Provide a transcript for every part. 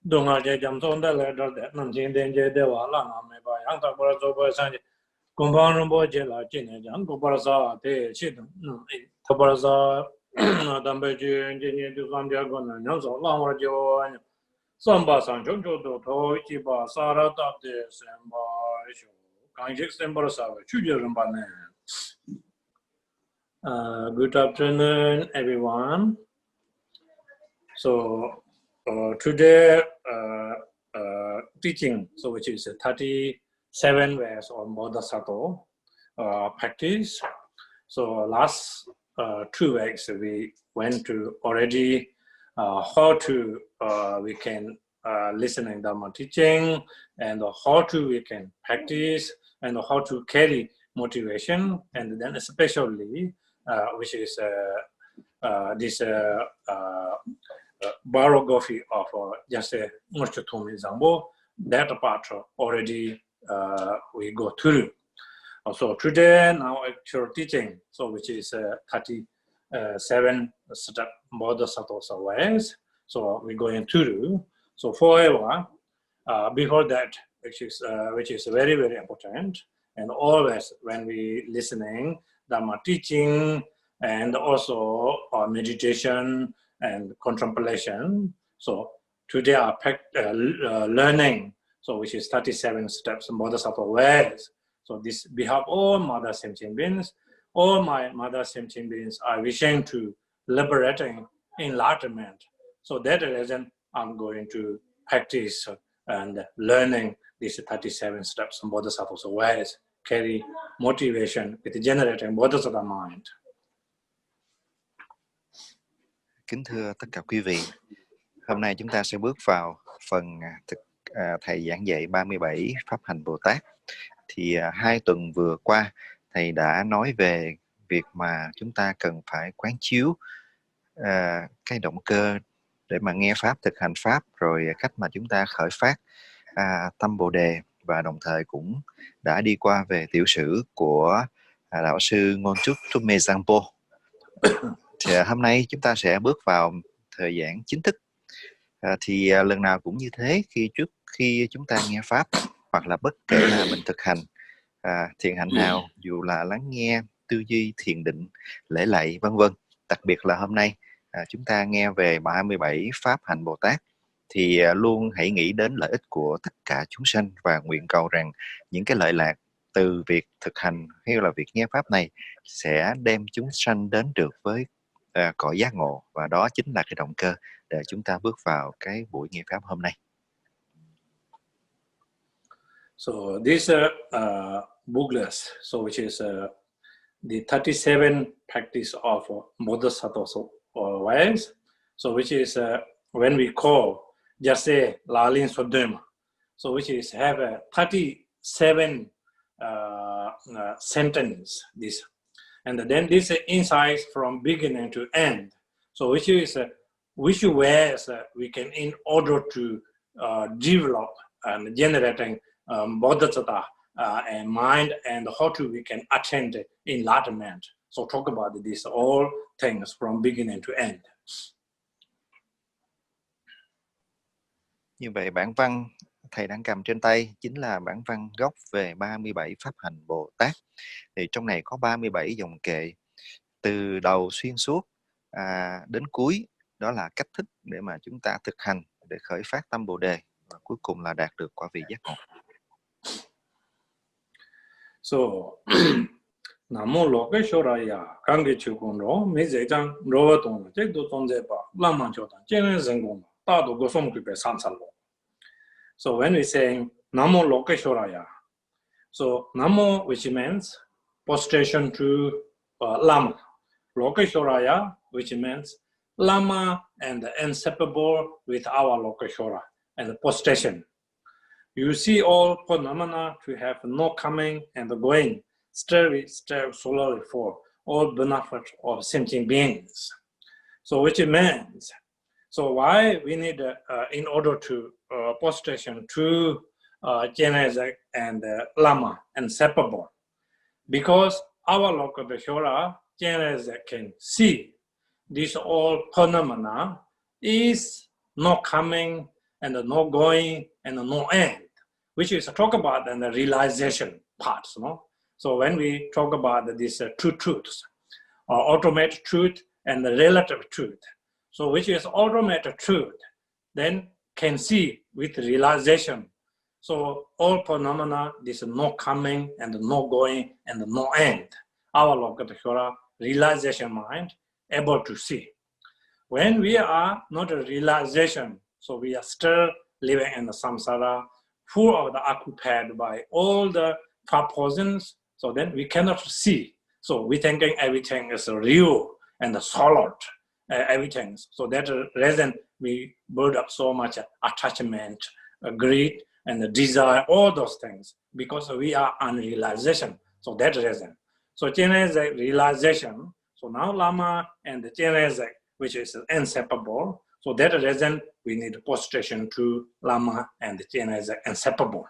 Donga je jam so nda le dal de nam jin den je de wa la na me ba yang ta bo zo bo san je gong bang ren bo je la jin ne jang go ba sa de chi de ta ba sa na dam be je je ni du sam dia go na nyang so lang wa jo sam ba san jong jo do to chi ba sa ra ta de sem ba shu gang je sem ba sa chu je ren ba ne. Good afternoon, everyone. So today teaching, so which is 37 ways on Bodhisattva practice. So last 2 weeks we went to already how to we can listening Dharma teaching, and how to we can practice, and how to carry motivation, and then especially which is this biography of just Moshitomi Zambo. That part already we go through. So today now actual teaching, so which is 37 step Bodhisattva ways. So we're going through. So forever, before that, which is very, very important, and always when we listening Dharma teaching, and also meditation and contemplation. So today our learning, so which is 37 steps in Bodhisattva ways. So this behalf all Mother Sentient beings, all my Mother Sentient beings are wishing to liberating enlightenment. So that reason I'm going to practice and learning these 37 steps in Bodhisattva ways, carry motivation with generating Bodhisattva mind. Kính thưa tất cả quý vị, hôm nay chúng ta sẽ bước vào phần Thầy giảng dạy 37 Pháp Hành Bồ Tát. Thì 2 tuần vừa qua, Thầy đã nói về việc mà chúng ta cần phải quán chiếu cái động cơ để mà nghe Pháp, thực hành Pháp, rồi cách mà chúng ta khởi phát tâm Bồ Đề, và đồng thời cũng đã đi qua về tiểu sử của Đạo sư Ngôn Trúc Thumme Jampal. Thì hôm nay chúng ta sẽ bước vào thời gian chính thức. Thì lần nào cũng như thế, trước khi chúng ta nghe Pháp, hoặc là bất kể là mình thực hành thiền hạnh nào, dù là lắng nghe, tư duy, thiền định, lễ lạy, vân vân. Đặc biệt là hôm nay chúng ta nghe về 37 Pháp Hành Bồ Tát, thì luôn hãy nghĩ đến lợi ích của tất cả chúng sanh, và nguyện cầu rằng những cái lợi lạc từ việc thực hành hay là việc nghe Pháp này sẽ đem chúng sanh đến được với cõi giác ngộ, và đó chính là cái động cơ để chúng ta bước vào cái buổi nghe Pháp hôm nay. So this booklet, so which is the 37 practice of Bodhisattva ways, so which is when we call just say Lalin Sodema, so which is have 37 sentence this, and then this insights from beginning to end. So which is which ways we can in order to develop and generating bodhisattva and mind, and how to we can attain enlightenment. So talk about this all things from beginning to end. Như vậy bản văn Thầy đang cầm trên tay chính là bản văn gốc về 37 Pháp Hành Bồ Tát. Thì trong này có 37 dòng kệ, từ đầu xuyên suốt đến cuối, đó là cách thức để mà chúng ta thực hành để khởi phát tâm Bồ Đề, và cuối cùng là đạt được quả vị giác ngộ. So Namo Lokeshwaraya Kange Chukunro Mizejang Rovaton Jekdo Tonzepa Laman Chotan Jenen Zengong Tado Gosom Kupe Sansalvo. So when we say Namo Lokeshwaraya, so Namo, which means prostration to Lama. Lokeshwaraya, which means Lama and inseparable with our Lokeshwara and prostration. You see all phenomena to have no coming and going, steady, slowly for all benefit of sentient beings. So which means, so why we need, in order to prostration to Cheras and Lama and separable? Because our Lokeshwara, Cheras can see this all phenomena is not coming and the no going and the no end, which is talk about and the realization parts. So when we talk about these two truths, ultimate truth and the relative truth, so which is ultimate truth, then can see with realization. So all phenomena, this no coming and no going and no end. Our Lokatashvara realization mind able to see. When we are not a realization, so we are still living in the samsara, full of the occupied by all the propositions, so then we cannot see. So we thinking everything is real and solid, everything. So that reason we build up so much attachment, greed, and the desire, all those things, because we are unrealization. So that reason. So Cheras realization. So now Lama and the Cheras, which is inseparable. So that reason we need prostration to Lama and the Cheras inseparable.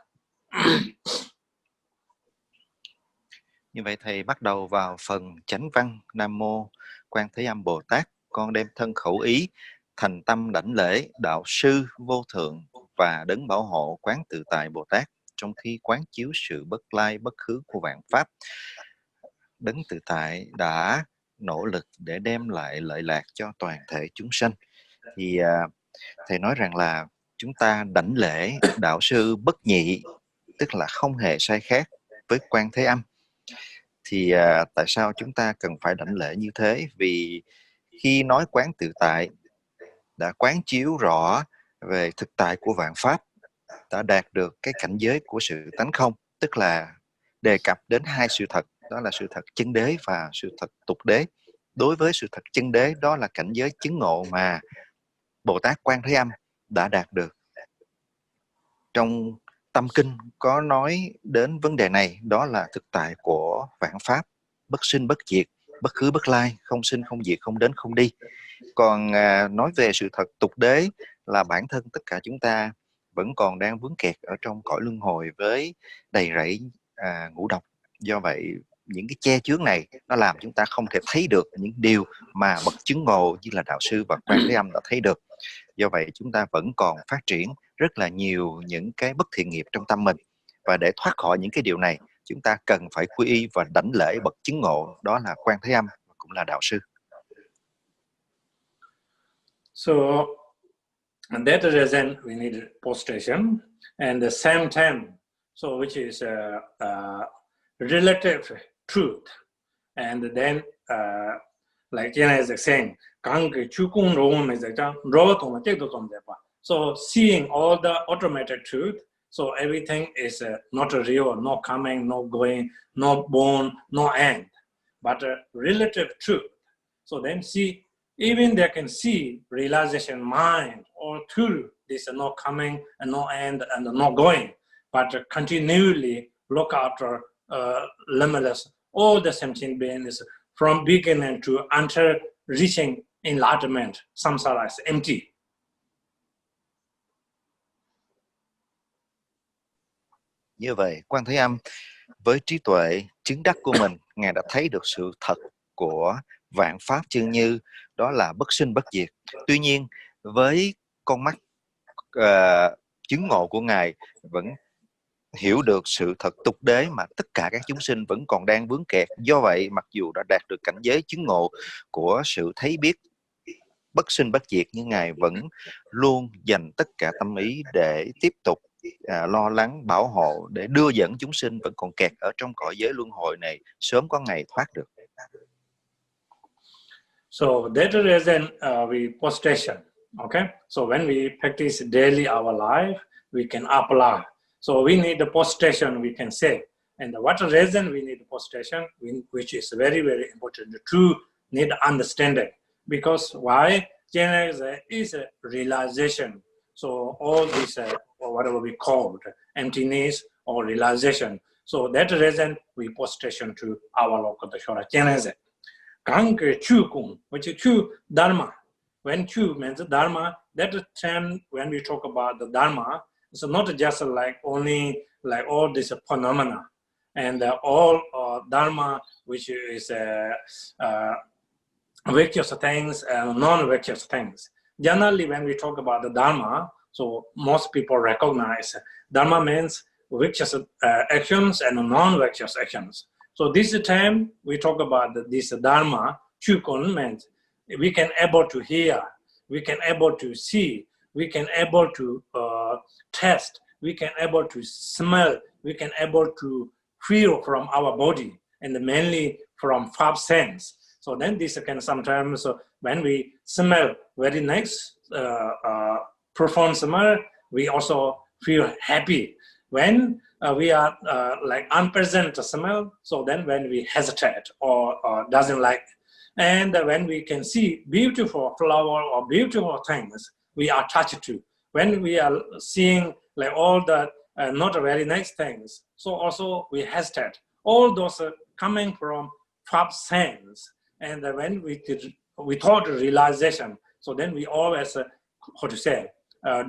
Như vậy thầy bắt đầu vào phần chánh văn. Nam mô Quan Thế Âm Bồ Tát, con đem thân khẩu ý thành tâm đảnh lễ đạo sư vô thượng và đấng bảo hộ quán tự tại Bồ Tát, trong khi quán chiếu sự bất lai bất khứ của vạn pháp. Đấng tự tại đã nỗ lực để đem lại lợi lạc cho toàn thể chúng sanh. Thì thầy nói rằng là chúng ta đảnh lễ đạo sư bất nhị, tức là không hề sai khác với Quan Thế Âm. Thì tại sao chúng ta cần phải đảnh lễ như thế? Vì khi nói quán tự tại, đã quán chiếu rõ về thực tại của vạn pháp, đã đạt được cái cảnh giới của sự tánh không, tức là đề cập đến hai sự thật, đó là sự thật chân đế và sự thật tục đế. Đối với sự thật chân đế, đó là cảnh giới chứng ngộ mà Bồ Tát Quan Thế Âm đã đạt được. Trong Tâm Kinh có nói đến vấn đề này, đó là thực tại của vạn pháp, bất sinh bất diệt, bất khứ bất lai, không sinh không diệt, không đến không đi. Còn nói về sự thật tục đế là bản thân tất cả chúng ta vẫn còn đang vướng kẹt ở trong cõi luân hồi với đầy rẫy ngũ độc. Do vậy những cái che chướng này nó làm chúng ta không thể thấy được những điều mà bậc chứng ngộ như là đạo sư và Quan Thế Âm đã thấy được. Do vậy chúng ta vẫn còn phát triển rất là nhiều những cái bất thiện nghiệp trong tâm mình, và để thoát khỏi những cái điều này, chúng ta cần phải quy y và đảnh lễ bậc chứng ngộ, đó là Quan Thế Âm, cũng là đạo sư. So and that reason we need prostration, and the same time, so which is relative truth, and then like Cheras is saying, so seeing all the automated truth, so everything is not real, no coming, no going, no born, no end, but relative truth. So then see, even they can see realization mind all through this no coming and no end and no going, but continually look after limitless, all the sentient beings from beginning to until reaching enlightenment. Samsara is empty. Như vậy, Quan Thế Âm với trí tuệ chứng đắc của mình, Ngài đã thấy được sự thật của vạn pháp chư như, đó là bất sinh bất diệt. Tuy nhiên, với con mắt chứng ngộ của Ngài vẫn hiểu được sự thật tục đế mà tất cả các chúng sinh vẫn còn đang vướng kẹt. Do vậy, mặc dù đã đạt được cảnh giới chứng ngộ của sự thấy biết bất sinh bất diệt, nhưng Ngài vẫn luôn dành tất cả tâm ý để tiếp tục lo lắng, bảo hộ, để đưa dẫn chúng sinh vẫn còn kẹt ở trong cõi giới luân hồi này sớm có ngày thoát được. So that reason we prostration. Okay, so when we practice daily our life, we can apply. So we need the prostration, we can say. And what reason we need prostration, which is very, very important to need understanding. Because why? Cheras is a realization. So all this, or whatever we call it, emptiness or realization. So that reason we prostration to our Lokatashvara Cheras. Kanke Chu Kung, which is Chu Dharma. When Chu means Dharma, that term, when we talk about the Dharma, it's not just like only like all these phenomena and all Dharma, which is virtuous things and non-virtuous things. Generally, when we talk about the Dharma, So most people recognize Dharma means virtuous actions and non-virtuous actions. So this time we talk about this Dharma, Chukun means we can able to hear, we can able to see, we can able to taste, we can able to smell, we can able to feel from our body, and mainly from 5 sense. So then this can sometimes, when we smell very nice, profound smell, we also feel happy. When we are like unpleasant smell, so then when we hesitate or doesn't like, and when we can see beautiful flower or beautiful things, we are touched to. When we are seeing like all the not very nice things, so also we hesitate. All those coming from 5 sense, and when we thought realization, so then we always how to say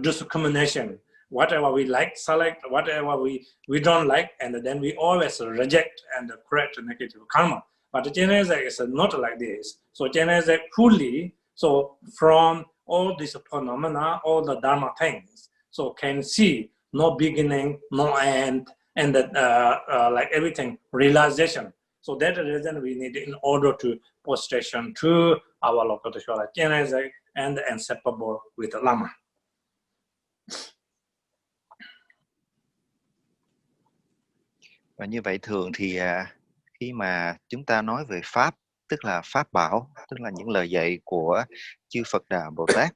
discrimination. Whatever we like, select. Whatever we don't like, and then we always reject and correct negative karma. But Genesis is not like this. So Genesis fully, so from all these phenomena, all the Dharma things, so can see no beginning, no end, and like everything, realization. So that reason we need in order to prostration to our Lokoteshvara Genesis and inseparable with Lama. Và như vậy thường thì khi mà chúng ta nói về Pháp, tức là Pháp bảo, tức là những lời dạy của chư Phật Đà Bồ Tát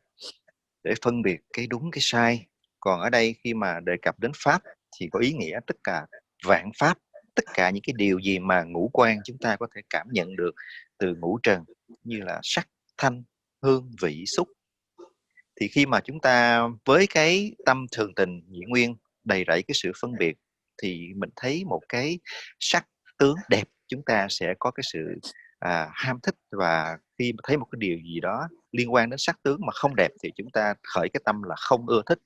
để phân biệt cái đúng cái sai. Còn ở đây khi mà đề cập đến Pháp thì có ý nghĩa tất cả vạn Pháp, tất cả những cái điều gì mà ngũ quan chúng ta có thể cảm nhận được từ ngũ trần, như là sắc, thanh, hương, vị, xúc. Thì khi mà chúng ta với cái tâm thường tình nhị nguyên đầy rẫy cái sự phân biệt, thì mình thấy một cái sắc tướng đẹp, chúng ta sẽ có cái sự ham thích, và khi mà thấy một cái điều gì đó liên quan đến sắc tướng mà không đẹp thì chúng ta khởi cái tâm là không ưa thích.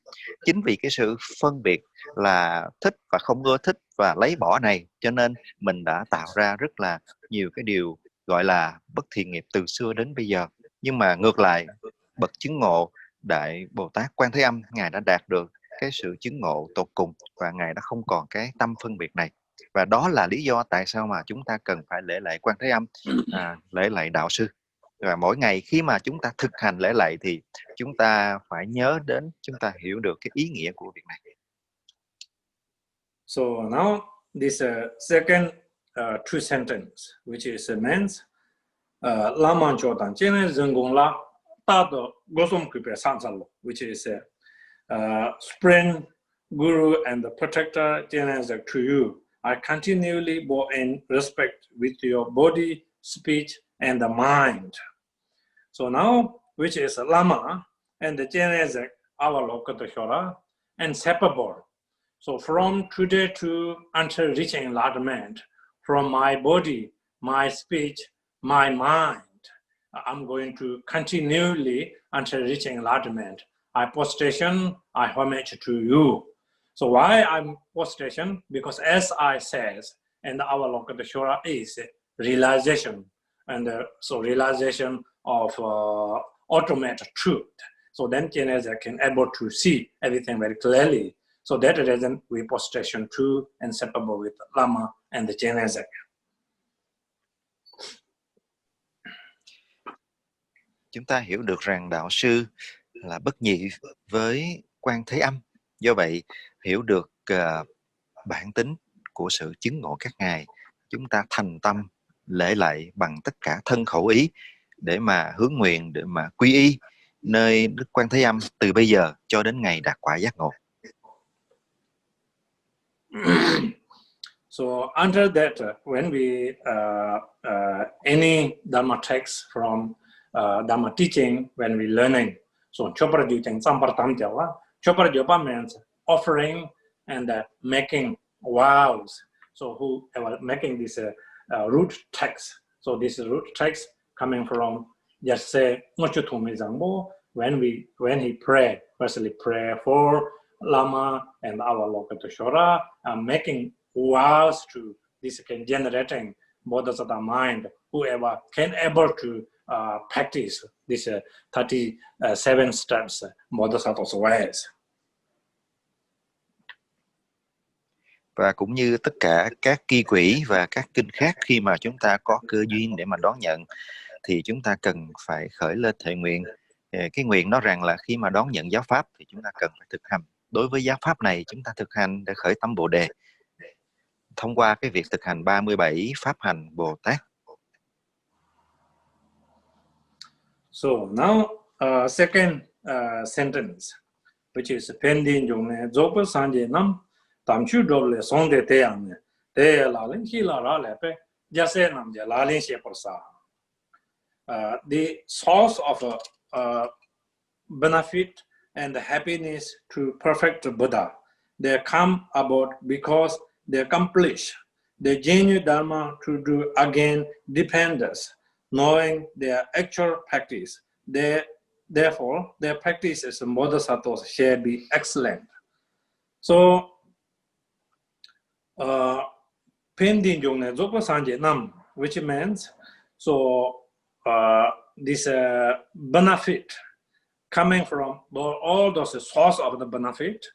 Chính vì cái sự phân biệt là thích và không ưa thích và lấy bỏ này, cho nên mình đã tạo ra rất là nhiều cái điều gọi là bất thiện nghiệp từ xưa đến bây giờ. Nhưng mà ngược lại, bậc chứng ngộ Đại Bồ Tát Quan Thế Âm, Ngài đã đạt được cái sự chứng ngộ tột cùng và Ngài đã không còn cái tâm phân biệt này. Và đó là lý do tại sao mà chúng ta cần phải lễ lạy Quan Thế Âm, lễ lạy Đạo Sư. Và mỗi ngày khi mà chúng ta thực hành lễ lạy thì chúng ta phải nhớ đến, chúng ta hiểu được cái ý nghĩa của việc này. So now this second true sentence, which is means Laman Chodan Chene Zengong La Tát Đạo Gosum Kripe Sansalo, which is Supreme Guru and the Protector Genesis to you. I continually bow in respect with your body, speech, and the mind. So now, which is Lama and the Genesis, our Lokoteshvara, inseparable. So from today to until reaching enlightenment, from my body, my speech, my mind, I'm going to continually until reaching enlightenment. I prostration, I homage to you. So why I'm prostration? Because as I says, and our Lokoteshvara is realization, and so realization of ultimate truth. So then Genesis can able to see everything very clearly. So that reason we prostration to inseparable with Lama and the Genesis. Chúng ta hiểu được rằng Đạo Sư là bất nhị với Quan Thế Âm. Do vậy, hiểu được bản tính của sự chứng ngộ các ngài, chúng ta thành tâm lễ lạy bằng tất cả thân khẩu ý để mà hướng nguyện, để mà quy y nơi Đức Quan Thế Âm từ bây giờ cho đến ngày đạt quả giác ngộ. So under that, when we any Dharma text from Dharma teaching, when we learning, so Chodrak and Sampartam Java, Chodrak means offering and making vows. So whoever making this root text, so this root text coming from just say when he pray, firstly pray for Lama and our Lokoteshvara, making vows to this can generating Bodhisattva mind, whoever can able to practice this 37 steps Bodhisattva's ways. Và cũng như tất cả các kỳ quỷ và các kinh khác, khi mà chúng ta có cơ duyên để mà đón nhận thì chúng ta cần phải khởi lên thệ nguyện. Cái nguyện đó rằng là khi mà đón nhận giáo pháp thì chúng ta cần phải thực hành. Đối với giáo pháp này chúng ta thực hành để khởi tâm Bồ Đề thông qua cái việc thực hành 37 pháp hành Bồ Tát. So now second sentence, which is pending jong zopa sanje nam tamchu doble song de te am te la len ki la ra le pe jase nam je la len she parsa. The source of benefit and the happiness to perfect Buddha, they come about because they accomplish the genuine Dharma to do again dependence, knowing their actual practice. Therefore, their practice as bodhisattvas shall be excellent. So, pending jongne zopa sanje nam, which means so this benefit coming from all those source of the benefit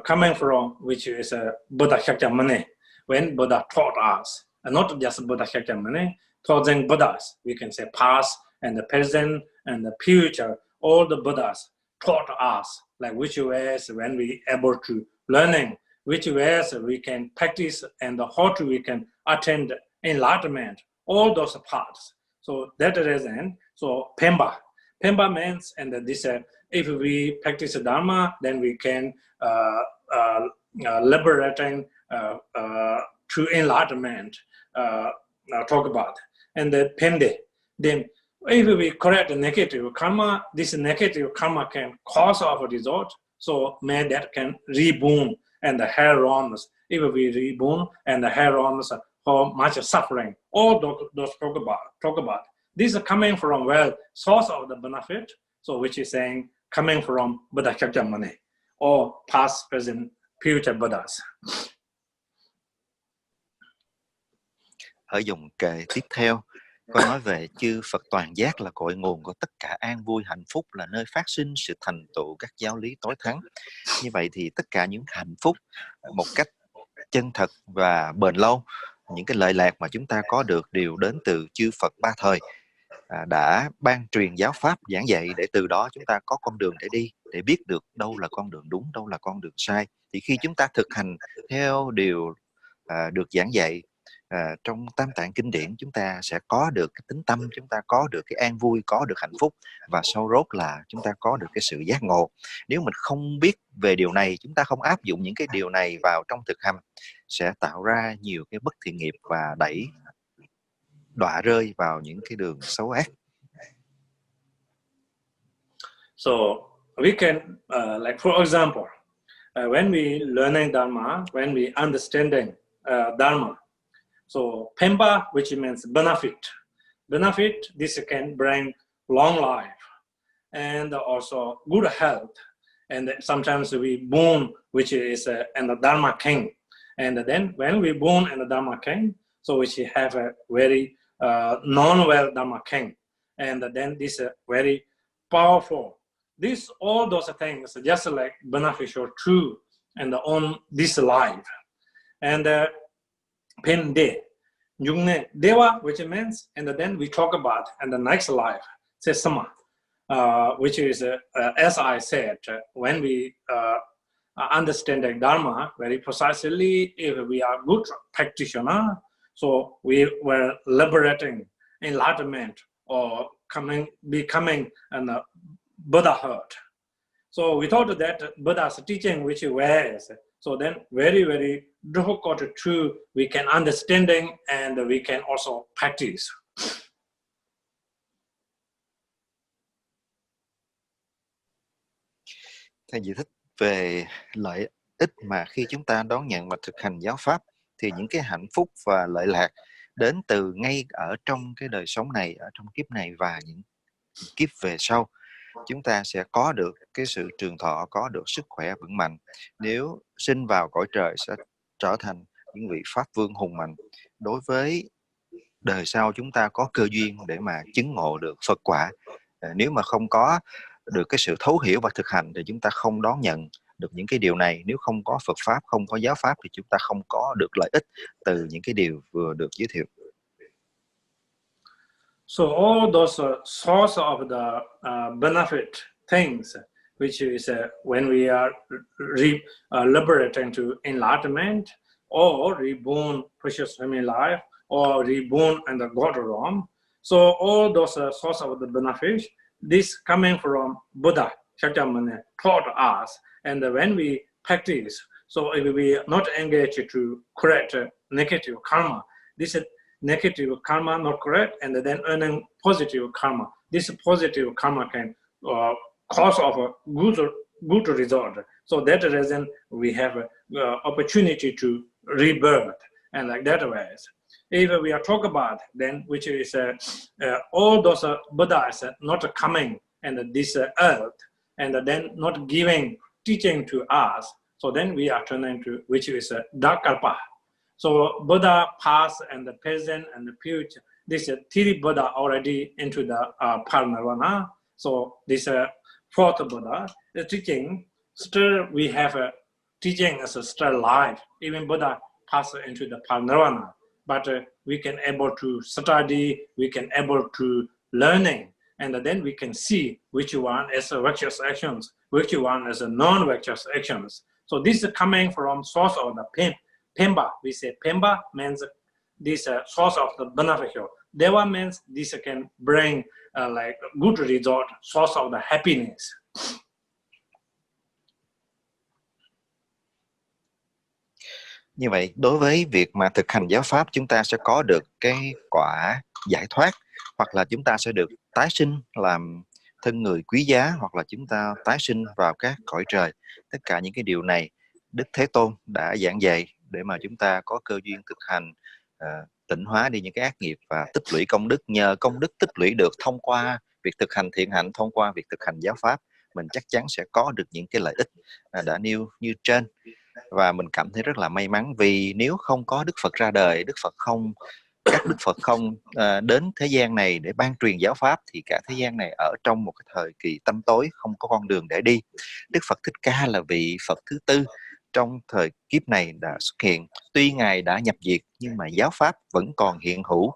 coming from which is Buddha Shakyamuni, when Buddha taught us, and not just Buddha Shakyamuni, thousand Buddhas, we can say past and the present and the future, all the Buddhas taught us like which ways when we able to learning, which ways we can practice and how to we can attain enlightenment, all those parts. So that reason, so Pemba means, and this if we practice Dharma, then we can liberating to enlightenment. Talk about, and the Pende. Then if we correct the negative karma, this negative karma can cause our result. So man that can reborn and the hair ons. If we reborn and the hair ons, how much suffering? All those talk about. This is coming from source of the benefit. So which is saying coming from Buddha Shakyamuni or past, present, future Buddhas. Ở dòng kệ tiếp theo có nói về chư Phật toàn giác là cội nguồn của tất cả an vui hạnh phúc, là nơi phát sinh sự thành tựu các giáo lý tối thắng. Như vậy thì tất cả những hạnh phúc một cách chân thật và bền lâu, những cái lợi lạc mà chúng ta có được đều đến từ chư Phật ba thời đã ban truyền giáo pháp giảng dạy, để từ đó chúng ta có con đường để đi, để biết được đâu là con đường đúng, đâu là con đường sai. Thì khi chúng ta thực hành theo điều được giảng dạy trong Tam Tạng kinh điển, chúng ta sẽ có được cái tính tâm, chúng ta có được cái an vui, có được hạnh phúc, và sâu rốt là chúng ta có được cái sự giác ngộ. Nếu mình không biết về điều này, chúng ta không áp dụng những cái điều này vào trong thực hành, sẽ tạo ra nhiều cái bất thiện nghiệp và đọa rơi vào những cái đường xấu ác. So we can, like for example, when we learning Dharma, when we understanding Dharma, so Pemba, which means benefit, this can bring long life and also good health, and sometimes we born, which is and the Dharma king, and then when we born in the Dharma king, so we should have a very non-well Dharma king, and then this very powerful. All those things just like beneficial true and on this life. And Pende, Jungne Deva, which means, and then we talk about and the next life, Sesama, which is as I said, when we understanding Dharma very precisely, if we are good practitioner, so we were liberating enlightenment or becoming an Buddhahood. So we thought that Buddha's teaching which was, so then very, very difficult to we can understanding and we can also practice. Thầy giải thích về lợi ích mà khi chúng ta đón nhận và thực hành giáo pháp, thì những cái hạnh phúc và lợi lạc đến từ ngay ở trong cái đời sống này, ở trong kiếp này và những kiếp về sau. Chúng ta sẽ có được cái sự trường thọ, có được sức khỏe vững mạnh. Nếu sinh vào cõi trời sẽ trở thành những vị Pháp Vương hùng mạnh. Đối với đời sau chúng ta có cơ duyên để mà chứng ngộ được Phật quả. Nếu mà không có được cái sự thấu hiểu và thực hành thì chúng ta không đón nhận được những cái điều này. Nếu không có Phật Pháp, không có giáo Pháp thì chúng ta không có được lợi ích từ những cái điều vừa được giới thiệu. So all those source of the benefit things, which is when we are liberating to enlightenment, or reborn precious human life, or reborn in the God realm. So all those source of the benefit, this coming from Buddha Shakyamuni taught us, and when we practice, so if we not engage to correct negative karma, this negative karma not correct, and then earning positive karma. This positive karma can cause of a good result. So that reason we have opportunity to rebirth, and like that ways. If we are talk about then, which is all those Buddhas not coming and this earth, and then not giving teaching to us. So then we are turning to which is dark kalpa. So Buddha past and the present and the future. This three Buddha already into the Parinirvana. So this fourth Buddha, the teaching still we have a teaching as a still life. Even Buddha passed into the Parinirvana, but we can able to study, we can able to learning, and then we can see which one is a virtuous actions, which one is a non-virtuous actions. So this is coming from source of the Pemba. We say Pemba means this source of the beneficial. Deva means this can bring like good result, source of the happiness. Như vậy, đối với việc mà thực hành giáo pháp, chúng ta sẽ có được cái quả giải thoát, hoặc là chúng ta sẽ được tái sinh làm thân người quý giá, hoặc là chúng ta tái sinh vào các cõi trời. Tất cả những cái điều này Đức Thế Tôn đã giảng dạy để mà chúng ta có cơ duyên thực hành, tịnh hóa đi những cái ác nghiệp và tích lũy công đức. Nhờ công đức tích lũy được thông qua việc thực hành thiện hạnh, thông qua việc thực hành giáo pháp, mình chắc chắn sẽ có được những cái lợi ích đã nêu như trên. Và mình cảm thấy rất là may mắn, vì nếu không có Đức Phật ra đời, các Đức Phật không đến thế gian này để ban truyền giáo pháp, thì cả thế gian này ở trong một cái thời kỳ tăm tối, không có con đường để đi. Đức Phật Thích Ca là vị Phật thứ tư trong thời kiếp này đã xuất hiện. Tuy Ngài đã nhập diệt, nhưng mà giáo pháp vẫn còn hiện hữu,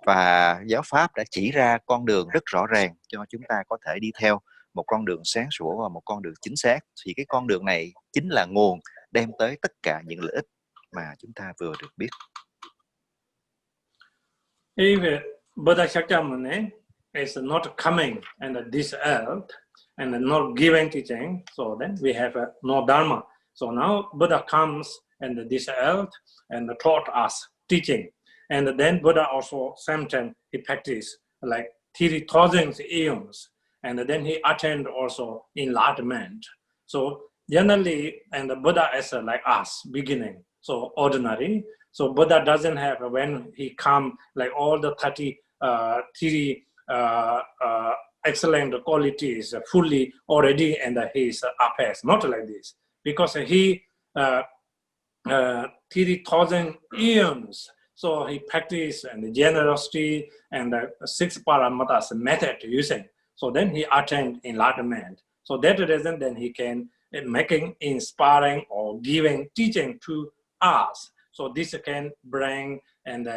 và giáo pháp đã chỉ ra con đường rất rõ ràng cho chúng ta có thể đi theo, một con đường sáng sủa và một con đường chính xác. Thì cái con đường này chính là nguồn đem tới tất cả những lợi ích mà chúng ta vừa được biết. If Buddha Shakyamuni is not coming and this earth and not giving teaching, so then we have no dharma. So now Buddha comes and this earth and taught us teaching, and then Buddha also Samten he practiced like 3,000 eons, and then he attained also enlightenment. So generally, and the Buddha is like us, beginning, so ordinary. So Buddha doesn't have, when he come, like all the 33 excellent qualities fully already, and he's apace. Not like this, because he 3,000 eons. So he practiced and the generosity and the 6 paramatas method using. So then he attained enlightenment. So that reason, then he can making inspiring or giving teaching to us. So this can bring and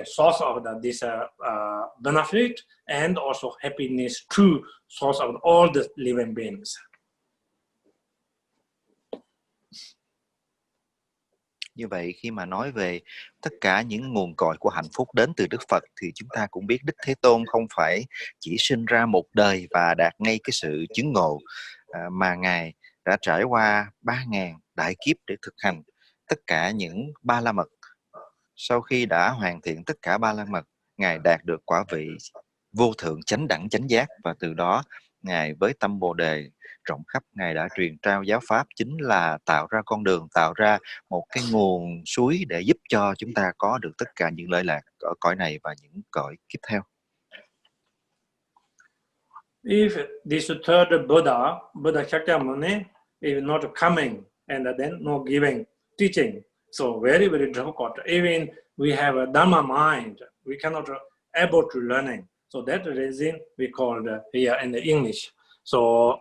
source of this benefit and also happiness to source of all the living beings. Như vậy, khi mà nói về tất cả những nguồn cội của hạnh phúc đến từ Đức Phật, thì chúng ta cũng biết Đức Thế Tôn không phải chỉ sinh ra một đời và đạt ngay cái sự chứng ngộ, mà Ngài đã trải qua 3.000 đại kiếp để thực hành tất cả những ba la mật. Sau khi đã hoàn thiện tất cả ba la mật, Ngài đạt được quả vị vô thượng chánh đẳng chánh giác, và từ đó Ngài với tâm Bồ Đề rộng khắp, Ngài đã truyền trao giáo pháp, chính là tạo ra con đường, tạo ra một cái nguồn suối để giúp cho chúng ta có được tất cả những lợi lạc ở cõi này và những cõi kiếp theo. If this third Buddha, Buddha Shakyamuni, is not coming and then no giving teaching, so very, very difficult. Even we have a Dharma mind, we cannot able to learning. So that reason we called here in the English. So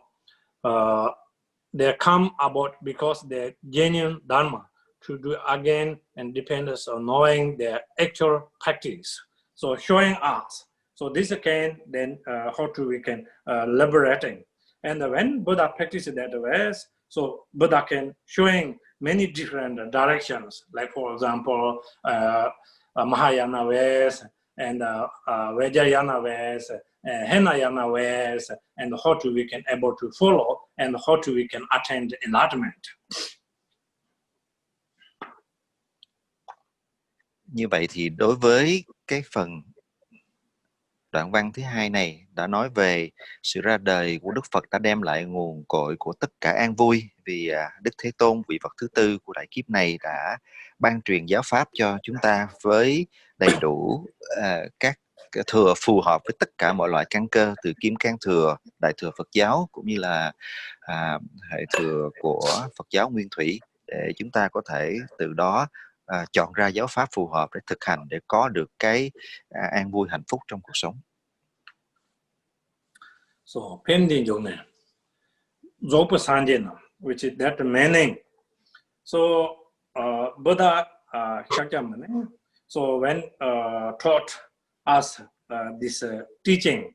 they come about because their genuine dharma to do again and depends on knowing their actual practice. So showing us. So this can then how to we can liberating. And when Buddha practices that way, so Buddha can showing many different directions. Like for example, Mahayana ways and Vajrayana ways, Hinayana ways, and how to we can able to follow and how to we can attain enlightenment. Như vậy thì đối với cái phần đoạn văn thứ hai này đã nói về sự ra đời của Đức Phật đã đem lại nguồn cội của tất cả an vui, vì Đức Thế Tôn, vị Phật thứ tư của đại kiếp này, đã ban truyền giáo pháp cho chúng ta với đầy đủ các thừa phù hợp với tất cả mọi loại căn cơ, từ Kim Cang thừa, Đại thừa Phật giáo cũng như là hệ thừa của Phật giáo Nguyên Thủy, để chúng ta có thể từ đó chọn ra giáo pháp phù hợp để thực hành, để có được cái an vui hạnh phúc trong cuộc sống. So, pending yone, Zopa Sanjena, which is that meaning. So, Buddha Shakyamuni, so when taught us this teaching,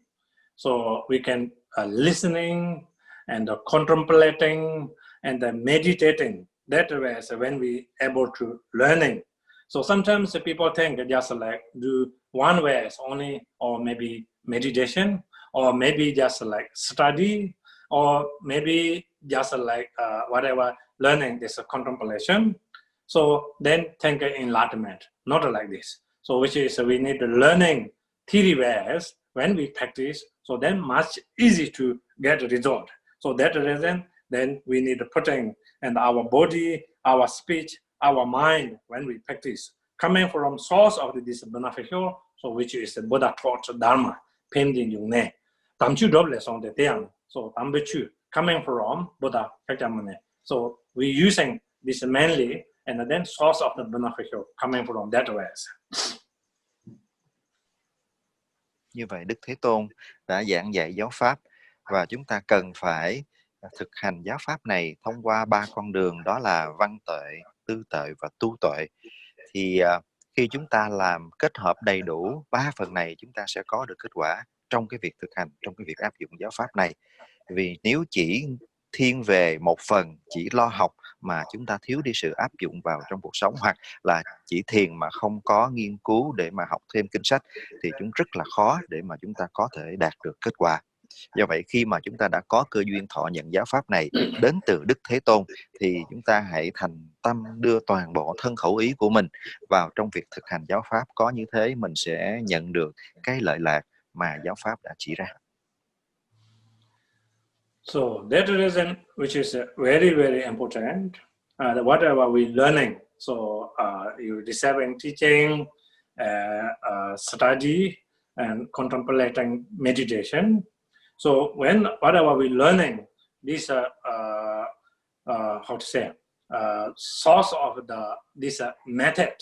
so we can listening and contemplating and meditating. That way, so when we able to learning. So sometimes people think just like do one way only, or maybe meditation, or maybe just like study, or maybe just like whatever learning this contemplation. So then think enlightenment, not like this. So which is we need learning theory ways when we practice. So then much easy to get a result. So that reason then we need putting and our body, our speech, our mind when we practice, coming from source of this beneficial, so which is the Buddha taught Dharma, pending yung ne. Tamchu doble song de teang, so tambechu, coming from Buddha Shakyamuni. So we using this mainly, and then source of the beneficial coming from that way. Như vậy Đức Thế Tôn đã giảng dạy giáo pháp, và chúng ta cần phải thực hành giáo pháp này thông qua ba con đường, đó là văn tuệ, tư tuệ và tu tuệ. Thì khi chúng ta làm kết hợp đầy đủ ba phần này, chúng ta sẽ có được kết quả trong cái việc thực hành, trong cái việc áp dụng giáo pháp này. Vì nếu chỉ thiên về một phần, chỉ lo học mà chúng ta thiếu đi sự áp dụng vào trong cuộc sống, hoặc là chỉ thiền mà không có nghiên cứu để mà học thêm kinh sách, thì chúng rất là khó để mà chúng ta có thể đạt được kết quả. Do vậy khi mà chúng ta đã có cơ duyên thọ nhận giáo pháp này đến từ Đức Thế Tôn, thì chúng ta hãy thành tâm đưa toàn bộ thân khẩu ý của mình vào trong việc thực hành giáo pháp. Có như thế mình sẽ nhận được cái lợi lạc mà giáo pháp đã chỉ ra. So that reason which is very, very important, whatever we learning, so you receiving teaching, study and contemplating meditation. So when whatever we learning, this how to say source of this method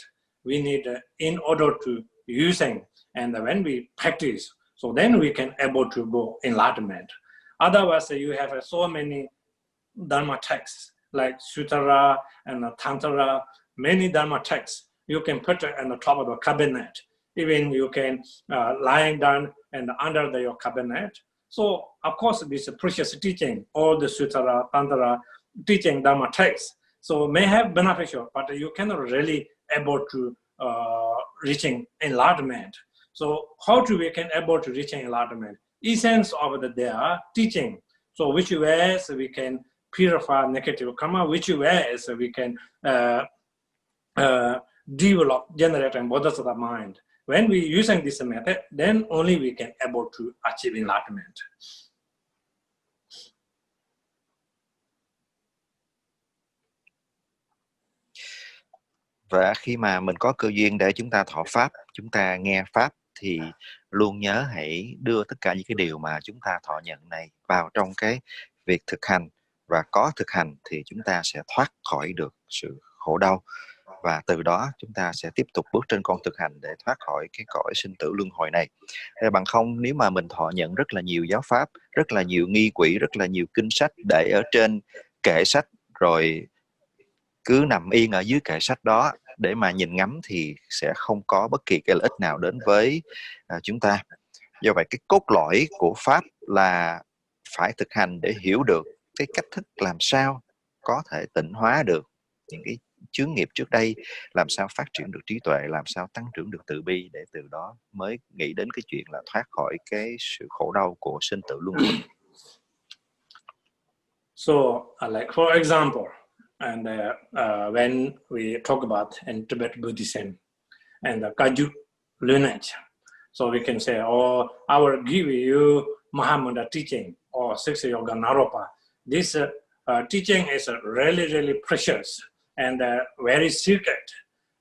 we need in order to using, and when we practice, so then we can able to go enlightenment. Otherwise, you have so many Dharma texts like Sutra and Tantra, many Dharma texts. You can put it on the top of the cabinet. Even you can lying down and under your cabinet. So, of course, this precious teaching, all the Sutra, Tantra, teaching Dharma texts, so may have beneficial, but you cannot really able to reaching enlightenment. So, how do we can able to reach enlightenment? Essence of their teaching. So, which ways we can purify negative karma, which ways we can develop, generate and bodhisattva mind. When we using this method, then only we can able to achieve enlightenment. Và khi mà mình có cơ duyên để chúng ta thọ pháp, chúng ta nghe pháp, thì luôn nhớ hãy đưa tất cả những cái điều mà chúng ta thọ nhận này vào trong cái việc thực hành, và có thực hành thì chúng ta sẽ thoát khỏi được sự khổ đau, và từ đó chúng ta sẽ tiếp tục bước trên con thực hành để thoát khỏi cái cõi sinh tử luân hồi này. Bằng không, nếu mà mình thọ nhận rất là nhiều giáo pháp, rất là nhiều nghi quỹ, rất là nhiều kinh sách để ở trên kệ sách rồi cứ nằm yên ở dưới kệ sách đó để mà nhìn ngắm thì sẽ không có bất kỳ cái lợi ích nào đến với chúng ta. Do vậy cái cốt lõi của Pháp là phải thực hành để hiểu được cái cách thức làm sao có thể tịnh hóa được những cái chướng nghiệp trước đây, làm sao phát triển được trí tuệ, làm sao tăng trưởng được từ bi, để từ đó mới nghĩ đến cái chuyện là thoát khỏi cái sự khổ đau của sinh tử luân hồi. So, like for example, and when we talk about in Tibet Buddhism and the Kagyu lineage, so we can say, oh, I will give you Mahamudra teaching or Six Yoga Naropa. This teaching is really, really precious and very secret.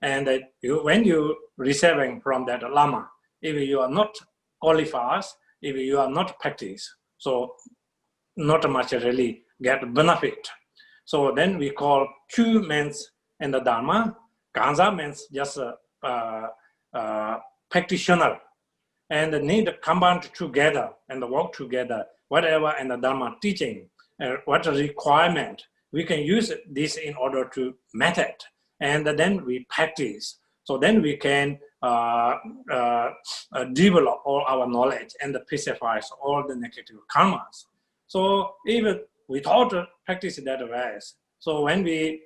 And when you receiving from that Lama, if you are not qualified, if you are not practiced, so not much really get benefit. So then we call Chu means in the Dharma, Kanza means just practitioner, and need to combine together and work together, whatever in the Dharma teaching, what requirement, we can use this in order to method, and then we practice. So then we can develop all our knowledge and pacify all the negative karmas. So even without practice that way, so when we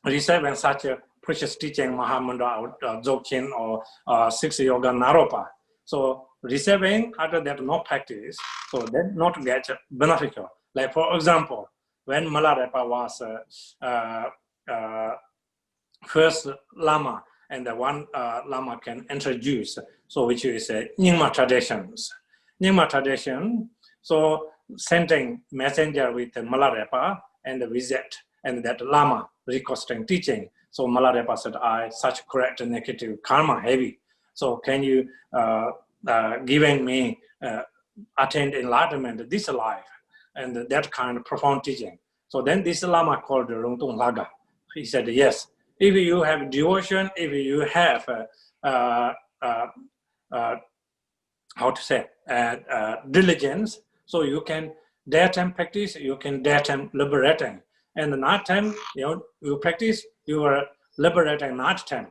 receive such a precious teaching, Mahamudra or Dzogchen or Six Yoga Naropa, so receiving after that no practice, so then not get beneficial. Like for example, when Milarepa was first Lama, and the one Lama can introduce, so which is Nyingma traditions. Nyingma tradition, so sending messenger with Milarepa and visit, and that Lama requesting teaching. So Milarepa said, I such correct negative karma heavy. So can you giving me attain enlightenment this life, and that kind of profound teaching. So then this Lama called Rungtung Laga. He said, yes, if you have devotion, if you have how to say diligence, so you can daytime practice, you can daytime liberating, and the night time you practice, you are liberating night time.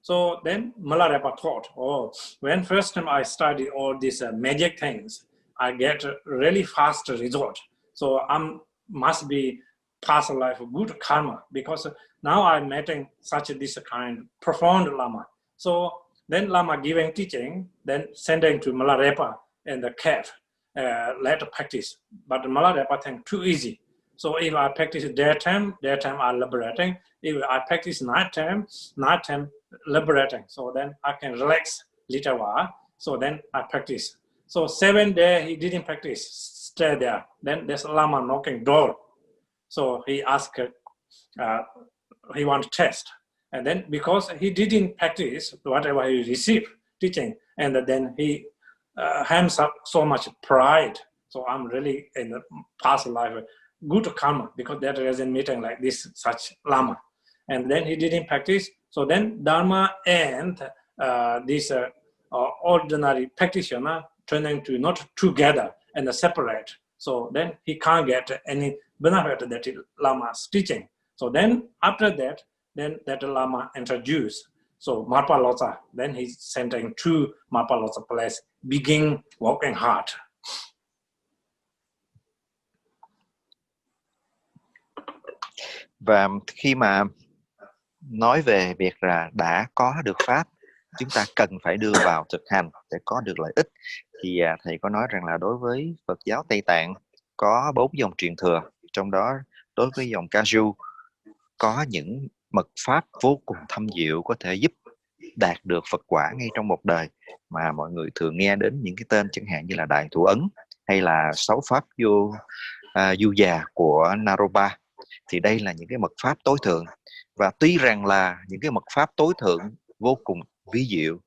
So then Milarepa thought, oh, when first time I study all these magic things, I get really fast result. So I must be past life good karma, because now I'm meeting such this kind profound Lama. So then Lama giving teaching, then sending to Milarepa and the cave, let practice. But Milarepa think too easy. So if I practice daytime I'm liberating. If I practice nighttime liberating. So then I can relax little while. So then I practice. So 7 days he didn't practice, stay there. Then there's a Lama knocking door. So he asked, he want to test. And then because he didn't practice whatever he received teaching, and then he hands up so much pride. So I'm really in the past life good karma, because there isn't meeting like this such Lama. And then he didn't practice. So then Dharma and this ordinary practitioner turning to not together and separate. So then he can't get any benefit that Lama's teaching. So then after that, then that Lama introduced. So Marpalosa, then he's sending to Marpalosa place, begin working hard. Và khi mà nói về việc là đã có được Pháp, chúng ta cần phải đưa vào thực hành để có được lợi ích, thì thầy có nói rằng là đối với Phật giáo Tây Tạng có 4 dòng truyền thừa, trong đó đối với dòng Kagyu có những mật pháp vô cùng thâm diệu có thể giúp đạt được Phật quả ngay trong một đời, mà mọi người thường nghe đến những cái tên chẳng hạn như là Đại Thủ Ấn hay là 6 pháp du già của Naropa. Thì đây là những cái mật pháp tối thượng, và tuy rằng là những cái mật pháp tối thượng vô cùng vi diệu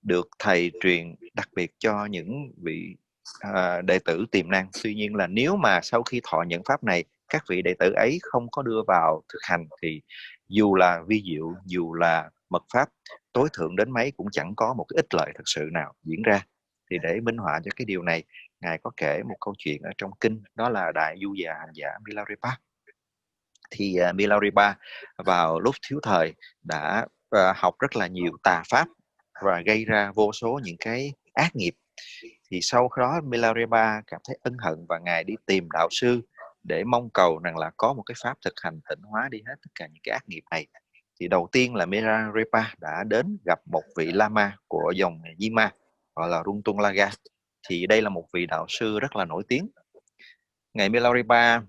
được thầy truyền đặc biệt cho những vị đệ tử tiềm năng, tuy nhiên là nếu mà sau khi thọ nhận pháp này các vị đệ tử ấy không có đưa vào thực hành thì dù là vi diệu, dù là mật pháp tối thượng đến mấy cũng chẳng có một cái ích lợi thật sự nào diễn ra. Thì để minh họa cho cái điều này, ngài có kể một câu chuyện ở trong kinh, đó là Đại Du Già Hành Giả Milarepa. Thì Milarepa vào lúc thiếu thời đã học rất là nhiều tà pháp và gây ra vô số những cái ác nghiệp. Thì sau đó Milarepa cảm thấy ân hận và ngài đi tìm đạo sư để mong cầu rằng là có một cái pháp thực hành tịnh hóa đi hết tất cả những cái ác nghiệp này. Thì đầu tiên là Milarepa đã đến gặp một vị Lama của dòng Yima gọi là Runtunglaga. Thì đây là một vị đạo sư rất là nổi tiếng. Ngài Milarepa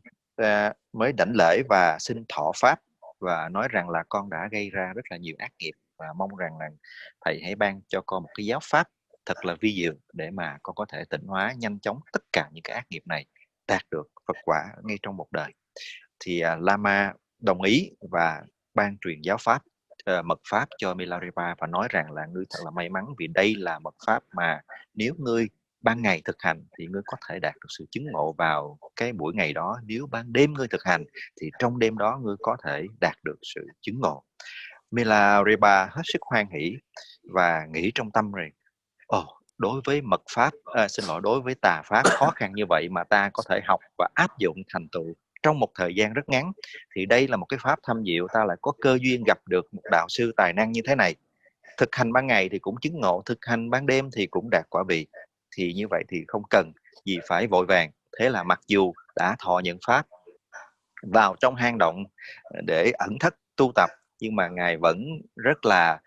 mới đảnh lễ và xin thọ pháp và nói rằng là con đã gây ra rất là nhiều ác nghiệp và mong rằng là thầy hãy ban cho con một cái giáo pháp thật là vi diệu để mà con có thể tịnh hóa nhanh chóng tất cả những cái ác nghiệp này, đạt được Phật quả ngay trong một đời. Thì Lama đồng ý và ban truyền giáo pháp, mật pháp cho Milarepa và nói rằng là ngươi thật là may mắn vì đây là mật pháp mà nếu ngươi ban ngày thực hành thì ngươi có thể đạt được sự chứng ngộ vào cái buổi ngày đó. Nếu ban đêm ngươi thực hành thì trong đêm đó ngươi có thể đạt được sự chứng ngộ. Milarepa hết sức hoan hỷ và nghĩ trong tâm rằng đối với mật pháp, đối với tà pháp khó khăn như vậy mà ta có thể học và áp dụng thành tựu trong một thời gian rất ngắn, thì đây là một cái pháp thâm diệu, ta lại có cơ duyên gặp được một đạo sư tài năng như thế này. Thực hành ban ngày thì cũng chứng ngộ, thực hành ban đêm thì cũng đạt quả vị. Thì như vậy thì không cần gì phải vội vàng. Thế là mặc dù đã thọ nhận pháp vào trong hang động để ẩn thất tu tập, nhưng mà ngài vẫn rất là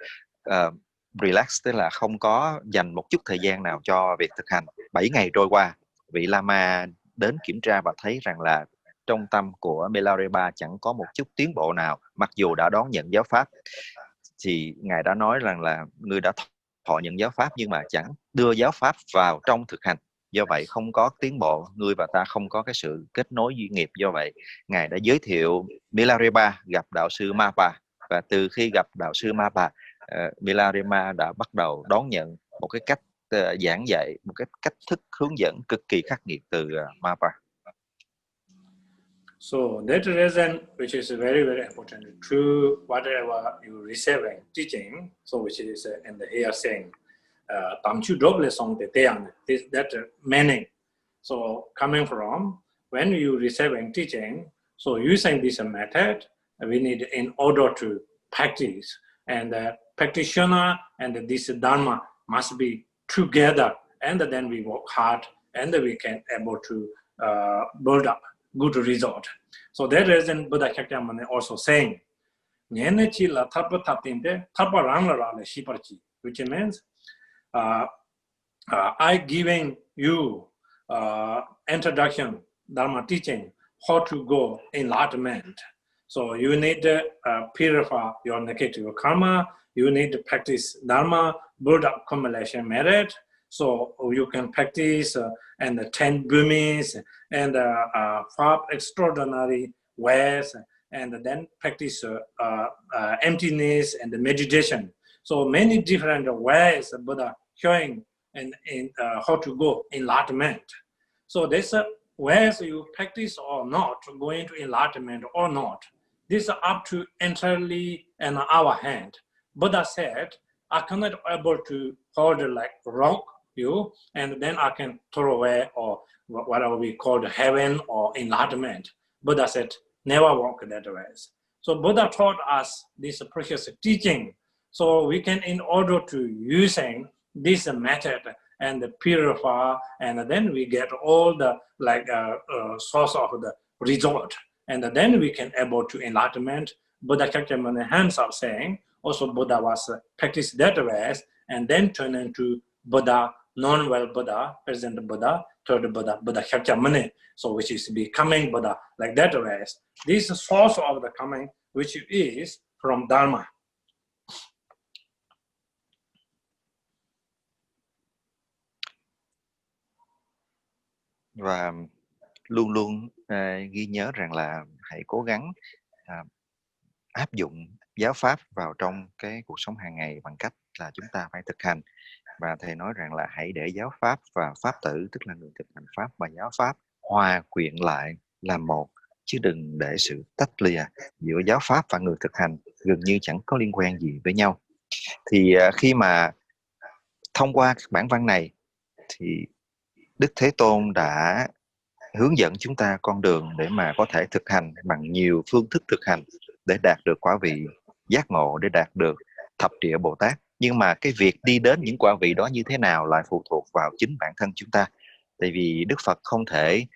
relax, tức là không có dành một chút thời gian nào cho việc thực hành. 7 ngày trôi qua, vị Lama đến kiểm tra và thấy rằng là trong tâm của Milarepa chẳng có một chút tiến bộ nào, mặc dù đã đón nhận giáo pháp. Thì ngài đã nói rằng là ngươi đã thọ nhận giáo pháp nhưng mà chẳng đưa giáo pháp vào trong thực hành, do vậy không có tiến bộ, ngươi và ta không có cái sự kết nối duyên nghiệp. Do vậy ngài đã giới thiệu Milarepa gặp đạo sư Mapa, và từ khi gặp đạo sư Mapa, Milarepa đã bắt đầu đón nhận một cái cách giảng dạy, một cái cách thức hướng dẫn cực kỳ khắc nghiệt từ Mapa. So that reason, which is very, very important, through whatever you receive and teaching, so which is in the here saying, Tamchu doble song te teang, that meaning. So coming from, when you receive and teaching, so using this method, we need in order to practice, and the practitioner and this Dharma must be together, and then we work hard, and we can able to build up good result. So that reason Buddha Shakyamuni also saying, which means I giving you introduction, Dharma teaching, how to go enlightenment. So you need to purify your negative karma, you need to practice Dharma, build up accumulation merit. So you can practice and the 10 bhumis and 5 extraordinary ways, and then practice emptiness and the meditation. So many different ways Buddha showing in how to go enlightenment. So this ways you practice or not, going to enlightenment or not, this is up to entirely in our hand. Buddha said, I cannot able to hold like rock you, and then I can throw away or whatever we call the heaven or enlightenment. Buddha said, never walk that way. So Buddha taught us this precious teaching. So we can, in order to using this method and purify, and then we get all the source of the result, and then we can able to enlightenment. Buddha Shakyamuni himself saying, also Buddha was practiced that way, and then turn into Buddha, non-well Buddha, present Buddha, third Buddha, Buddha Shakyamuni, so which is becoming Buddha, like that way. This is source of the coming, which is from Dharma. Và luôn luôn ghi nhớ rằng là hãy cố gắng áp dụng giáo pháp vào trong cái cuộc sống hàng ngày bằng cách là chúng ta phải thực hành. Và thầy nói rằng là hãy để giáo pháp và pháp tử, tức là người thực hành pháp và giáo pháp, hòa quyện lại làm một, chứ đừng để sự tách lìa giữa giáo pháp và người thực hành gần như chẳng có liên quan gì với nhau. Thì khi mà thông qua bản văn này thì Đức Thế Tôn đã hướng dẫn chúng ta con đường để mà có thể thực hành bằng nhiều phương thức thực hành để đạt được quả vị giác ngộ, để đạt được thập địa Bồ Tát. Nhưng mà cái việc đi đến những quả vị đó như thế nào lại phụ thuộc vào chính bản thân chúng ta. Tại vì Đức Phật không thể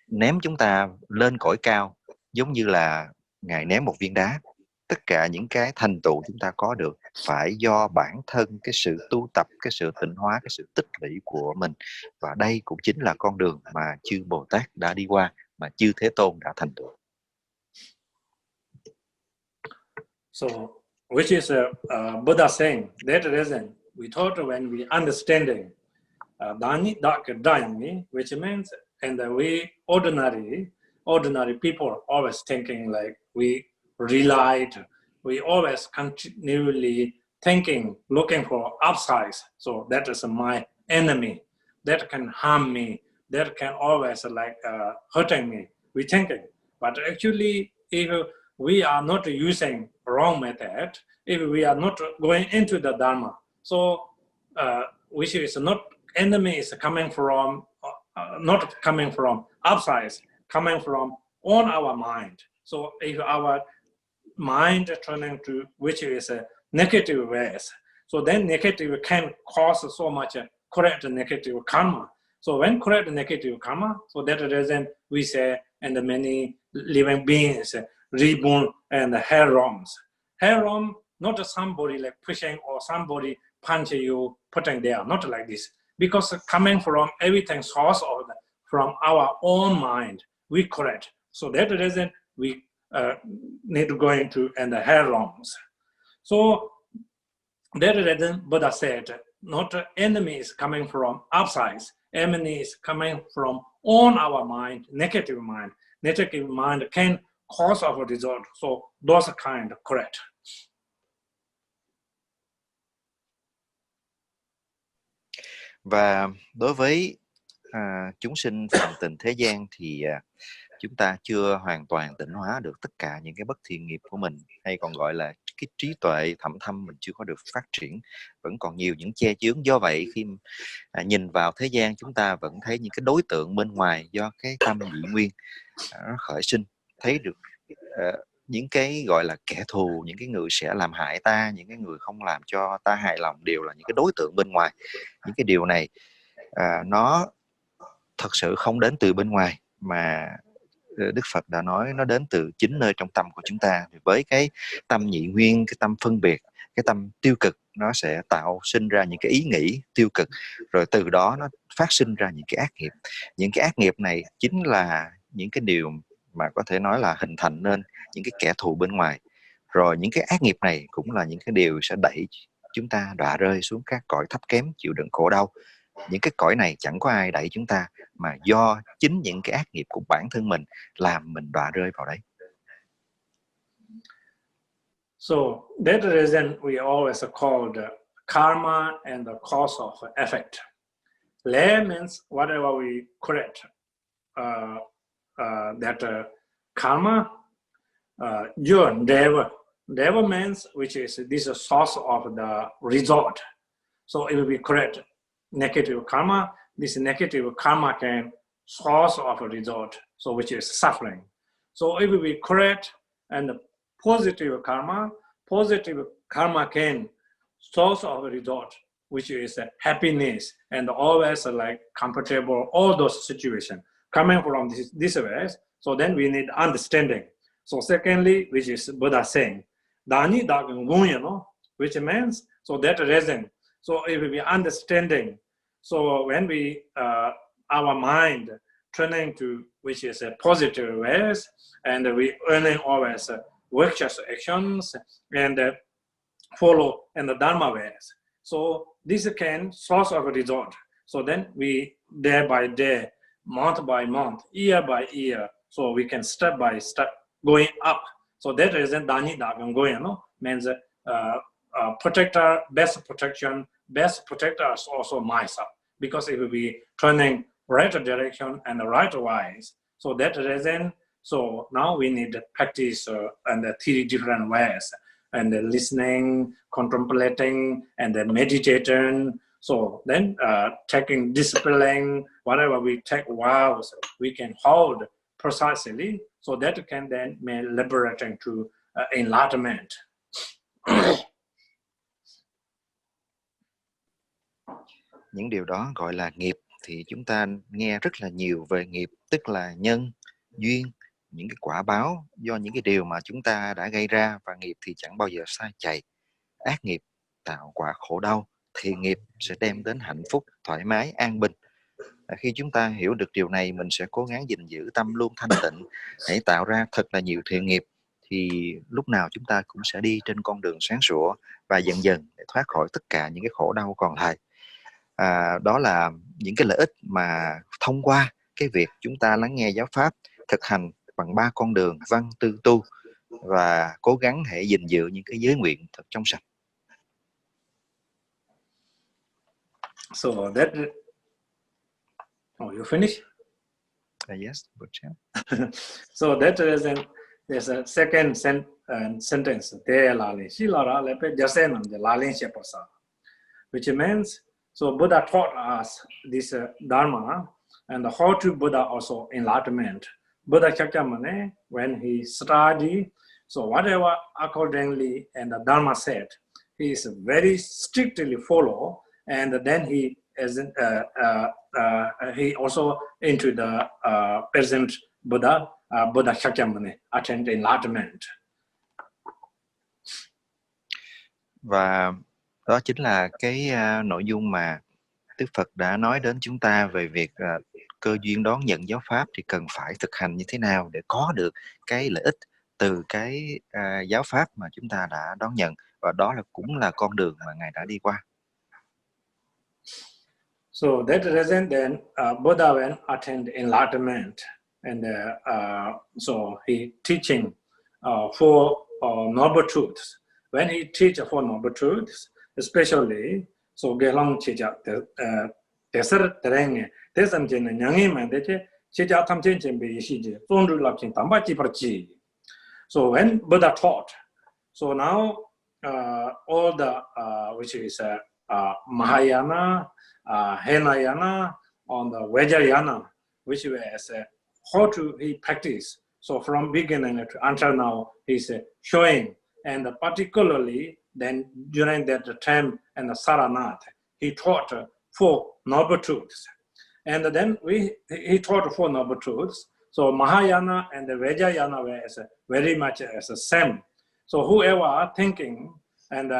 ném chúng ta lên cõi cao giống như là Ngài ném một viên đá. Tất cả những cái thành tựu chúng ta có được phải do bản thân, cái sự tu tập, cái sự tịnh hóa, cái sự tích lũy của mình. Và đây cũng chính là con đường mà chư Bồ Tát đã đi qua, mà chư Thế Tôn đã thành tựu. So, which is Buddha saying, that reason we thought when we understanding Dani, Dani, which means, and we ordinary people always thinking like we relied, we always continually thinking, looking for upsides. So that is my enemy, that can harm me, that can always like hurting me. We thinking, but actually, if we are not using wrong method, if we are not going into the Dharma, so which is not enemy is coming from, not coming from upsides, coming from on our mind. So if our mind turning to which is a negative ways, so then negative can cause so much correct negative karma. So when correct negative karma, so that reason we say, and many living beings reborn and heroms. Herom, not somebody like pushing or somebody punch you, putting there, not like this. Because coming from everything source of from our own mind, we correct. So that reason we need to go into and the heroms. So that reason Buddha said, not enemy is coming from upsides, enemy is coming from on our mind, negative mind. Negative mind can cause of a result. So those are kind of correct. Và đối với chúng sinh phàm tình thế gian thì chúng ta chưa hoàn toàn tịnh hóa được tất cả những cái bất thiện nghiệp của mình, hay còn gọi là cái trí tuệ thâm thâm mình chưa có được phát triển, vẫn còn nhiều những che chướng. Do vậy khi nhìn vào thế gian, chúng ta vẫn thấy những cái đối tượng bên ngoài do cái tâm dị nguyên nó khởi sinh, thấy được những cái gọi là kẻ thù, những cái người sẽ làm hại ta, những cái người không làm cho ta hài lòng đều là những cái đối tượng bên ngoài. Những cái điều này nó thật sự không đến từ bên ngoài, mà Đức Phật đã nói nó đến từ chính nơi trong tâm của chúng ta. Với cái tâm nhị nguyên, cái tâm phân biệt, cái tâm tiêu cực, nó sẽ tạo sinh ra những cái ý nghĩ tiêu cực, rồi từ đó nó phát sinh ra những cái ác nghiệp. Những cái ác nghiệp này chính là những cái điều mà có thể nói là hình thành nên những cái kẻ thù bên ngoài. Rồi những cái ác nghiệp này cũng là những cái điều sẽ đẩy chúng ta đọa rơi xuống các cõi thấp kém, chịu đựng khổ đau. Những cái cõi này chẳng có ai đẩy chúng ta, mà do chính những cái ác nghiệp của bản thân mình làm mình đọa rơi vào đấy. So that reason we always called karma and the cause of effect. Le means whatever we correct that karma. Your deva. Deva means which is this is source of the result. So if we correct negative karma, this negative karma can source of a result, so which is suffering. So if we correct and positive karma can source of a result, which is happiness and always like comfortable, all those situations coming from this way. So then we need understanding. So secondly, which is Buddha saying, Dani dagang gunyano, which means, so that reason. So if we understanding, so when we our mind turning to which is a positive ways, and we earning always virtuous actions and follow in the Dharma ways. So this can source of a result. So then we day by day, month by month, year by year, so we can step by step going up. So that is Dani Dagang going, no? Means protector, best protection, best protector is also myself. Because it will be turning right direction and the right wise. So that reason, so now we need to practice and the 3 different ways, and the listening, contemplating, and then meditating. So then taking discipline, whatever we take vows, we can hold precisely, so that can then may liberating to enlightenment. Những điều đó gọi là nghiệp. Thì chúng ta nghe rất là nhiều về nghiệp, tức là nhân, duyên, những cái quả báo do những cái điều mà chúng ta đã gây ra. Và nghiệp thì chẳng bao giờ sai chạy. Ác nghiệp tạo quả khổ đau, thiện nghiệp sẽ đem đến hạnh phúc, thoải mái, an bình. Khi chúng ta hiểu được điều này, mình sẽ cố gắng gìn giữ tâm luôn thanh tịnh, hãy tạo ra thật là nhiều thiện nghiệp, thì lúc nào chúng ta cũng sẽ đi trên con đường sáng sủa và dần dần để thoát khỏi tất cả những cái khổ đau còn lại. Đó là những cái lợi ích mà thông qua cái việc chúng ta lắng nghe giáo pháp, thực hành bằng 3 con đường văn, tư, tu, và cố gắng hãy gìn giữ những cái giới nguyện thật trong sạch. So that, oh, you finish? Yes, so that is there's a second sentence there, which means, so Buddha taught us this Dharma, and how to Buddha also enlightenment. Buddha Shakyamuni, when he studied, so whatever accordingly and the Dharma said, he is very strictly follow, and then he is he also into the present Buddha, Buddha Shakyamuni, attained enlightenment. Và đó chính là cái nội dung mà Đức Phật đã nói đến chúng ta về việc cơ duyên đón nhận giáo pháp thì cần phải thực hành như thế nào để có được cái lợi ích từ cái giáo pháp mà chúng ta đã đón nhận, và đó cũng là con đường mà Ngài đã đi qua. So that reason then Buddha when attained enlightenment, and so he teaching four noble truths. When he teach four noble truths, especially so gelong chicha teser tereng tesam chen nyangi man de chicha tham chen chen be shi je zongru lap chen tamba chi par chi. So when Buddha taught, so now all the which is Mahayana, Hinayana, on the Vajrayana, which was how to he practice. So from beginning to until now, he's showing, and particularly then during that time and the Saranath, he taught four noble truths, and then he taught four noble truths. So Mahayana and the Vajrayana were very much as the same. So whoever thinking and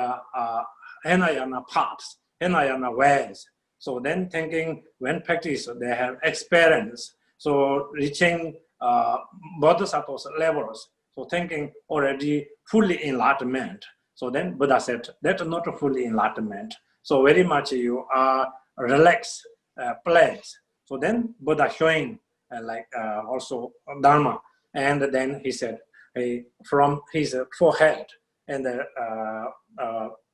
Hinayana parts, Hinayana ways. So then thinking when practice they have experience. So reaching bodhisattva's levels. So thinking already fully enlightenment. So then Buddha said that's not a fully enlightenment. So very much you are relaxed, place. So then Buddha showing also Dharma, and then he said from his forehead and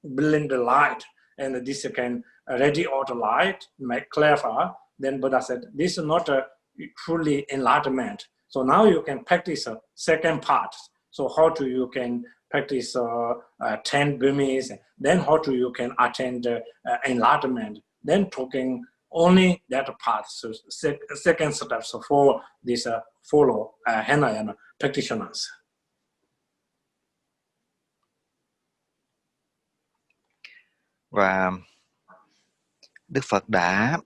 brilliant light, and this can radiate light, make clever. Then Buddha said this is not a fully enlightenment. So now you can practice a second part. So how to you can practice 10 Burmese, then how to you can attain enlightenment. Then talking only that part. So second steps for this follow Hinayana practitioners. Và Đức Phật đã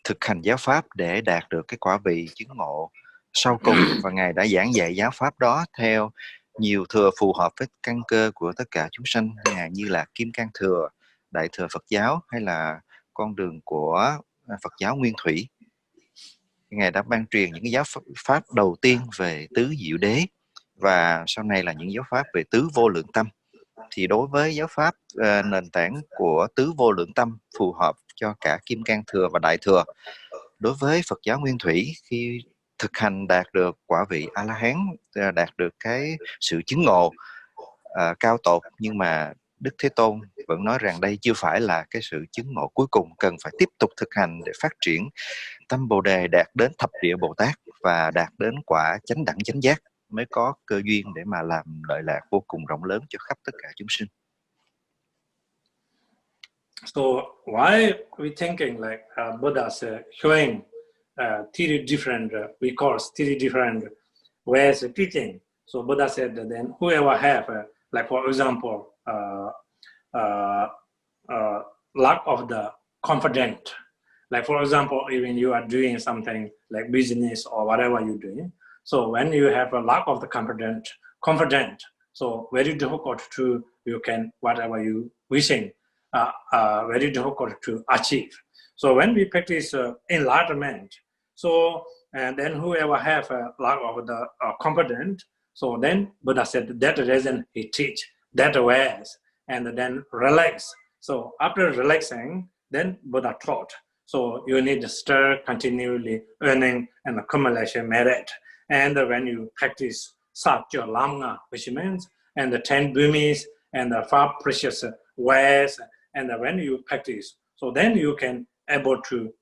thực hành giáo pháp để đạt được cái quả vị chứng ngộ sau cùng, và Ngài đã giảng dạy giáo pháp đó theo nhiều thừa phù hợp với căn cơ của tất cả chúng sanh, như là Kim Cang Thừa, Đại Thừa Phật giáo, hay là con đường của Phật giáo Nguyên Thủy. Ngài đã ban truyền những cái giáo pháp đầu tiên về tứ diệu đế, và sau này là những giáo pháp về tứ vô lượng tâm. Thì đối với giáo pháp nền tảng của tứ vô lượng tâm phù hợp cho cả Kim Cang Thừa và Đại Thừa. Đối với Phật giáo Nguyên Thủy, khi thực hành đạt được quả vị A-la-hán, đạt được cái sự chứng ngộ cao tột, nhưng mà Đức Thế Tôn vẫn nói rằng đây chưa phải là cái sự chứng ngộ cuối cùng, cần phải tiếp tục thực hành để phát triển tâm Bồ Đề, đạt đến thập địa Bồ Tát và đạt đến quả chánh đẳng chánh giác, mới có cơ duyên để mà làm lợi lạc vô cùng rộng lớn cho khắp tất cả chúng sinh. So why we thinking like Buddha's showing three different, we call three different ways of teaching. So Buddha said that then whoever have, like for example, lack of the confident. Like for example, even you are doing something like business or whatever you're doing. So when you have a lack of the confident, so very difficult to, you can, whatever you wishing, very difficult to achieve. So when we practice enlightenment, so and then whoever have a lack of the confident, so then Buddha said that reason he teach that ways and then relax. So after relaxing, then Buddha taught. So you need to stir continually, earning and accumulation merit. And when you practice Satya Lamga, which means, and the 10 bhumis and the 5 precious ways, and when you practice, so then you can able to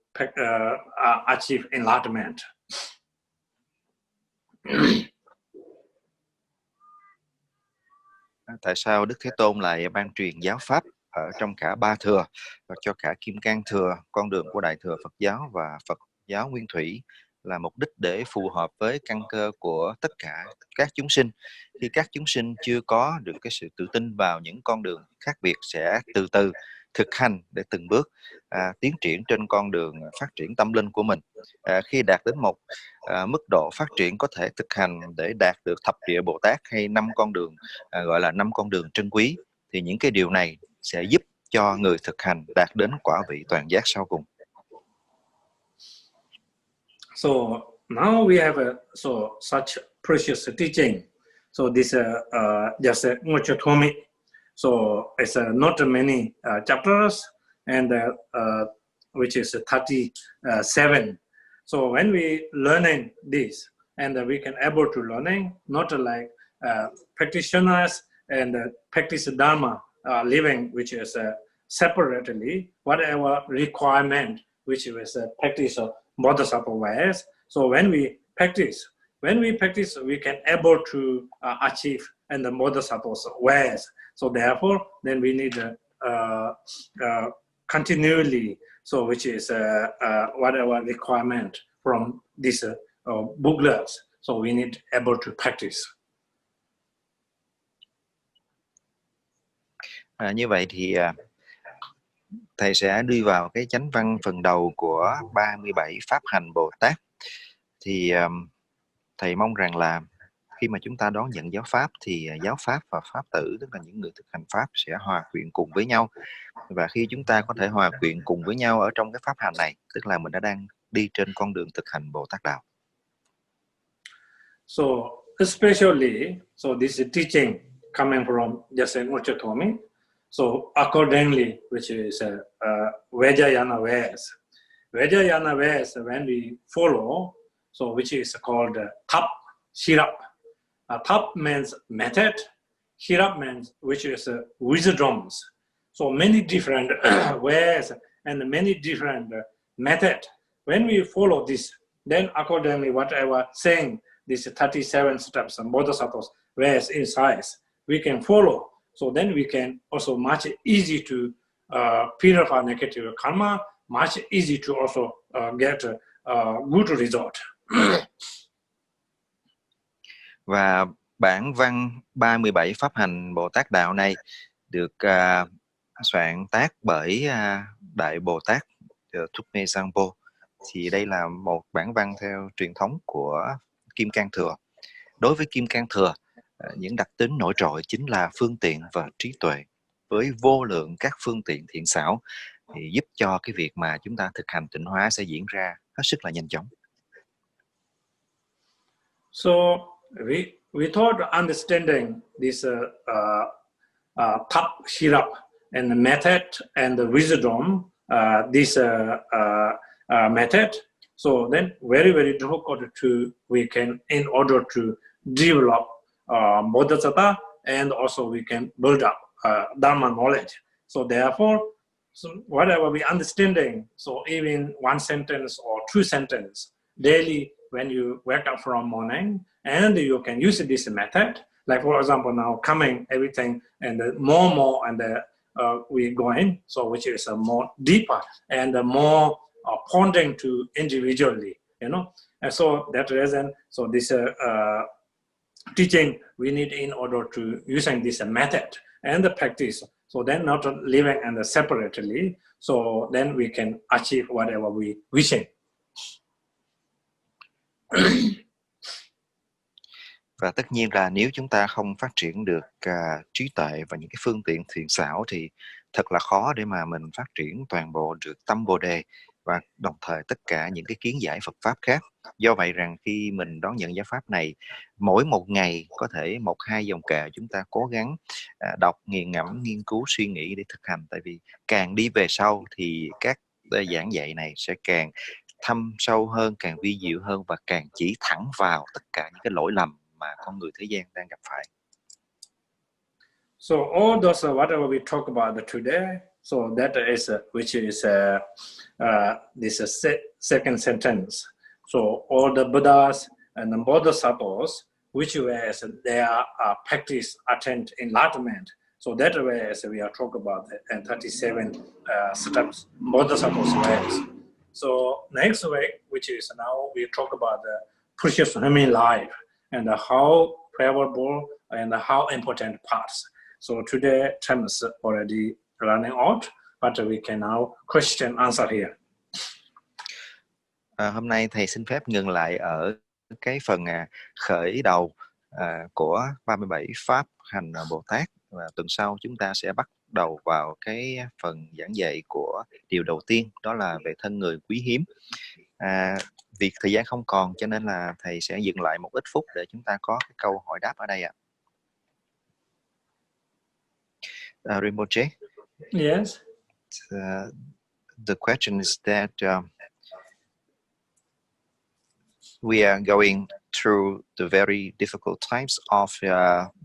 achieve enlightenment. Tại sao Đức Thế Tôn lại ban truyền giáo pháp ở trong cả ba thừa, và cho cả Kim Cang thừa, con đường của Đại thừa Phật giáo và Phật giáo Nguyên Thủy, là mục đích để phù hợp với căn cơ của tất cả các chúng sinh. Khi các chúng sinh chưa có được cái sự tự tin vào những con đường khác biệt, sẽ từ từ thực hành để từng bước tiến triển trên con đường phát triển tâm linh của mình. Khi đạt đến một mức độ phát triển có thể thực hành để đạt được thập địa Bồ Tát hay 5 con đường, gọi là 5 con đường trân quý, thì những cái điều này sẽ giúp cho người thực hành đạt đến quả vị toàn giác sau cùng. So now we have such precious teaching. So this just Ngochotomi. So it's not many chapters, and which is 37. So when we learning this, and we can able to learning, not like practitioners and practice Dharma living, which is separately, whatever requirement, which is practice of Bodhisattva ways. So when we practice, we can able to achieve and the Bodhisattva's ways. So therefore, then we need continually, so which is whatever requirement from these booklets. So we need able to practice. Như vậy thì thầy sẽ đi vào cái chánh văn phần đầu của 37 Pháp Hành Bồ Tát. Thì thầy mong rằng là khi mà chúng ta đón nhận giáo pháp thì giáo pháp và pháp tử, tức là những người thực hành pháp, sẽ hòa quyện cùng với nhau. Và khi chúng ta có thể hòa quyện cùng với nhau ở trong cái pháp hành này, tức là mình đã đang đi trên con đường thực hành Bồ Tát đạo. So especially, so this is teaching coming from just Ngochotomi. So accordingly, which is Vajrayana ways. Vajrayana ways, when we follow, so which is called Tap, Shirap. Tap means method, Shirap means which is wisdoms. So many different ways and many different method. When we follow this, then accordingly whatever saying, these 37 steps and bodhisattvas ways inside, we can follow. So then we can also much easy to purify negative karma, much easy to also get a good result. Và bản văn 37 Pháp Hành Bồ Tát Đạo này được soạn tác bởi Đại Bồ Tát Thupme Jampal. Thì đây là một bản văn theo truyền thống của Kim Cang Thừa. Đối với Kim Cang Thừa, những đặc tính nổi trội chính là phương tiện và trí tuệ, với vô lượng các phương tiện thiện xảo, thì giúp cho cái việc mà chúng ta thực hành tịnh hóa sẽ diễn ra hết sức là nhanh chóng. So we thought understanding this Tap, Shirap and the method and the wisdom, this method. So then very difficult to, we can, in order to develop bodhisattva, and also we can build up Dharma knowledge. So therefore, so whatever we understanding, so even one sentence or two sentences daily when you wake up from morning, and you can use this method. Like for example, now coming everything and more and we go in, so which is more deeper and more pointing to individually, and so that reason, so this teaching we need in order to using this method and the practice, so then not living and separately, so then we can achieve whatever we wishing. Và tất nhiên là nếu chúng ta không phát triển được trí tuệ và những cái phương tiện thiện xảo thì thật là khó để mà mình phát triển toàn bộ được tâm Bồ Đề và đồng thời tất cả những cái kiến giải Phật Pháp khác. Do vậy rằng khi mình đón nhận giáo Pháp này, mỗi một ngày có thể 1-2 dòng kệ chúng ta cố gắng đọc, nghiền ngẫm, nghiên cứu, suy nghĩ để thực hành. Tại vì càng đi về sau thì các giảng dạy này sẽ càng thâm sâu hơn, càng vi diệu hơn và càng chỉ thẳng vào tất cả những cái lỗi lầm mà con người thế gian đang gặp phải. So all those whatever we talk about today, so that is which is this second sentence. So all the Buddhas and the Bodhisattvas, which ways they are practice attain enlightenment. So that way as we are talking about and 37 steps Bodhisattvas ways. So next way, which is now we talk about the precious human life and how favorable and how important parts. So today time is already running out, but we can now question answer here. Hôm nay thầy xin phép ngừng lại ở cái phần khởi đầu của 37 Pháp Hành Bồ Tát, và tuần sau chúng ta sẽ bắt đầu vào cái phần giảng dạy của điều đầu tiên, đó là về thân người quý hiếm. Vì thời gian không còn cho nên là thầy sẽ dừng lại một ít phút để chúng ta có cái câu hỏi đáp ở đây ạ. Rinpoche? Yes. The question is that we are going through the very difficult times of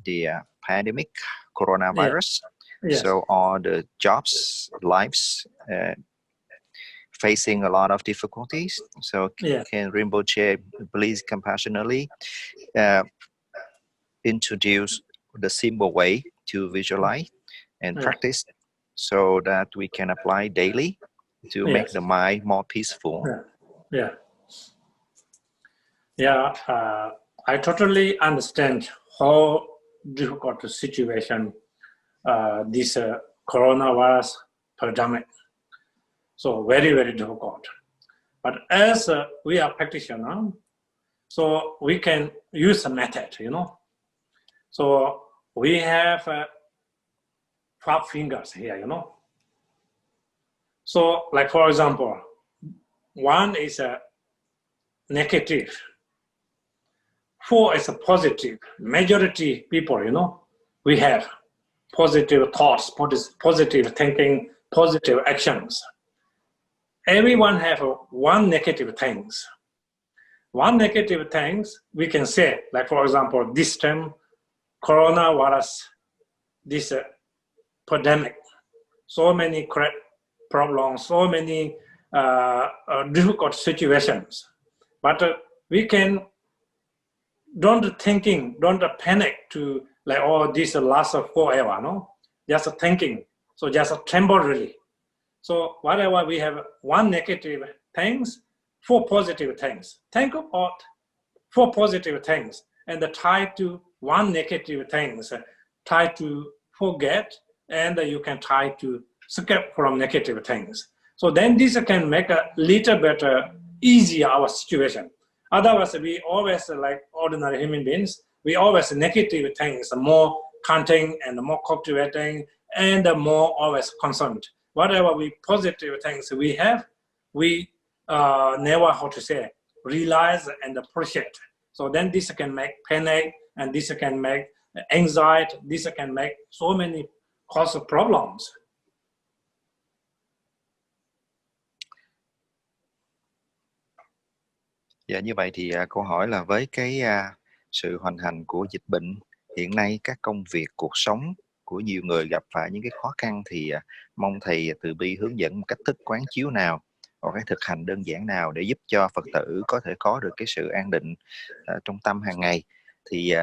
the pandemic, coronavirus. Yes. So all the jobs, lives, facing a lot of difficulties. So can Rinpoche please compassionately introduce the simple way to visualize and practice so that we can apply daily to make the mind more peaceful? I totally understand how difficult the situation this coronavirus pandemic. So very, very difficult. But as we are practitioners, so we can use a method, So we have 5 fingers here, So like for example, one is a negative, 4 is a positive. Majority people, we have positive thoughts, positive thinking, positive actions. Everyone have one negative things. One negative things we can say, like for example, this time, coronavirus, this pandemic, so many problems, so many difficult situations. But we can don't panic to like, oh, this lasts forever, no? Just thinking, so just temporarily. So whatever we have one negative things, 4 positive things. Think about 4 positive things and try to one negative things, try to forget, and you can try to escape from negative things. So then this can make a little better, easier our situation. Otherwise, we always, like ordinary human beings, we always negative things, more counting and more cultivating and more always concerned. Whatever we positive things we have, we never, realize and appreciate. So then this can make panic, and this can make anxiety, this can make so many cause of problems. Dạ, như vậy thì câu hỏi là với cái sự hoành hành của dịch bệnh hiện nay, các công việc, cuộc sống của nhiều người gặp phải những cái khó khăn thì mong thầy từ bi hướng dẫn một cách thức quán chiếu nào hoặc cái thực hành đơn giản nào để giúp cho Phật tử có thể có được cái sự an định trong tâm hàng ngày. Thì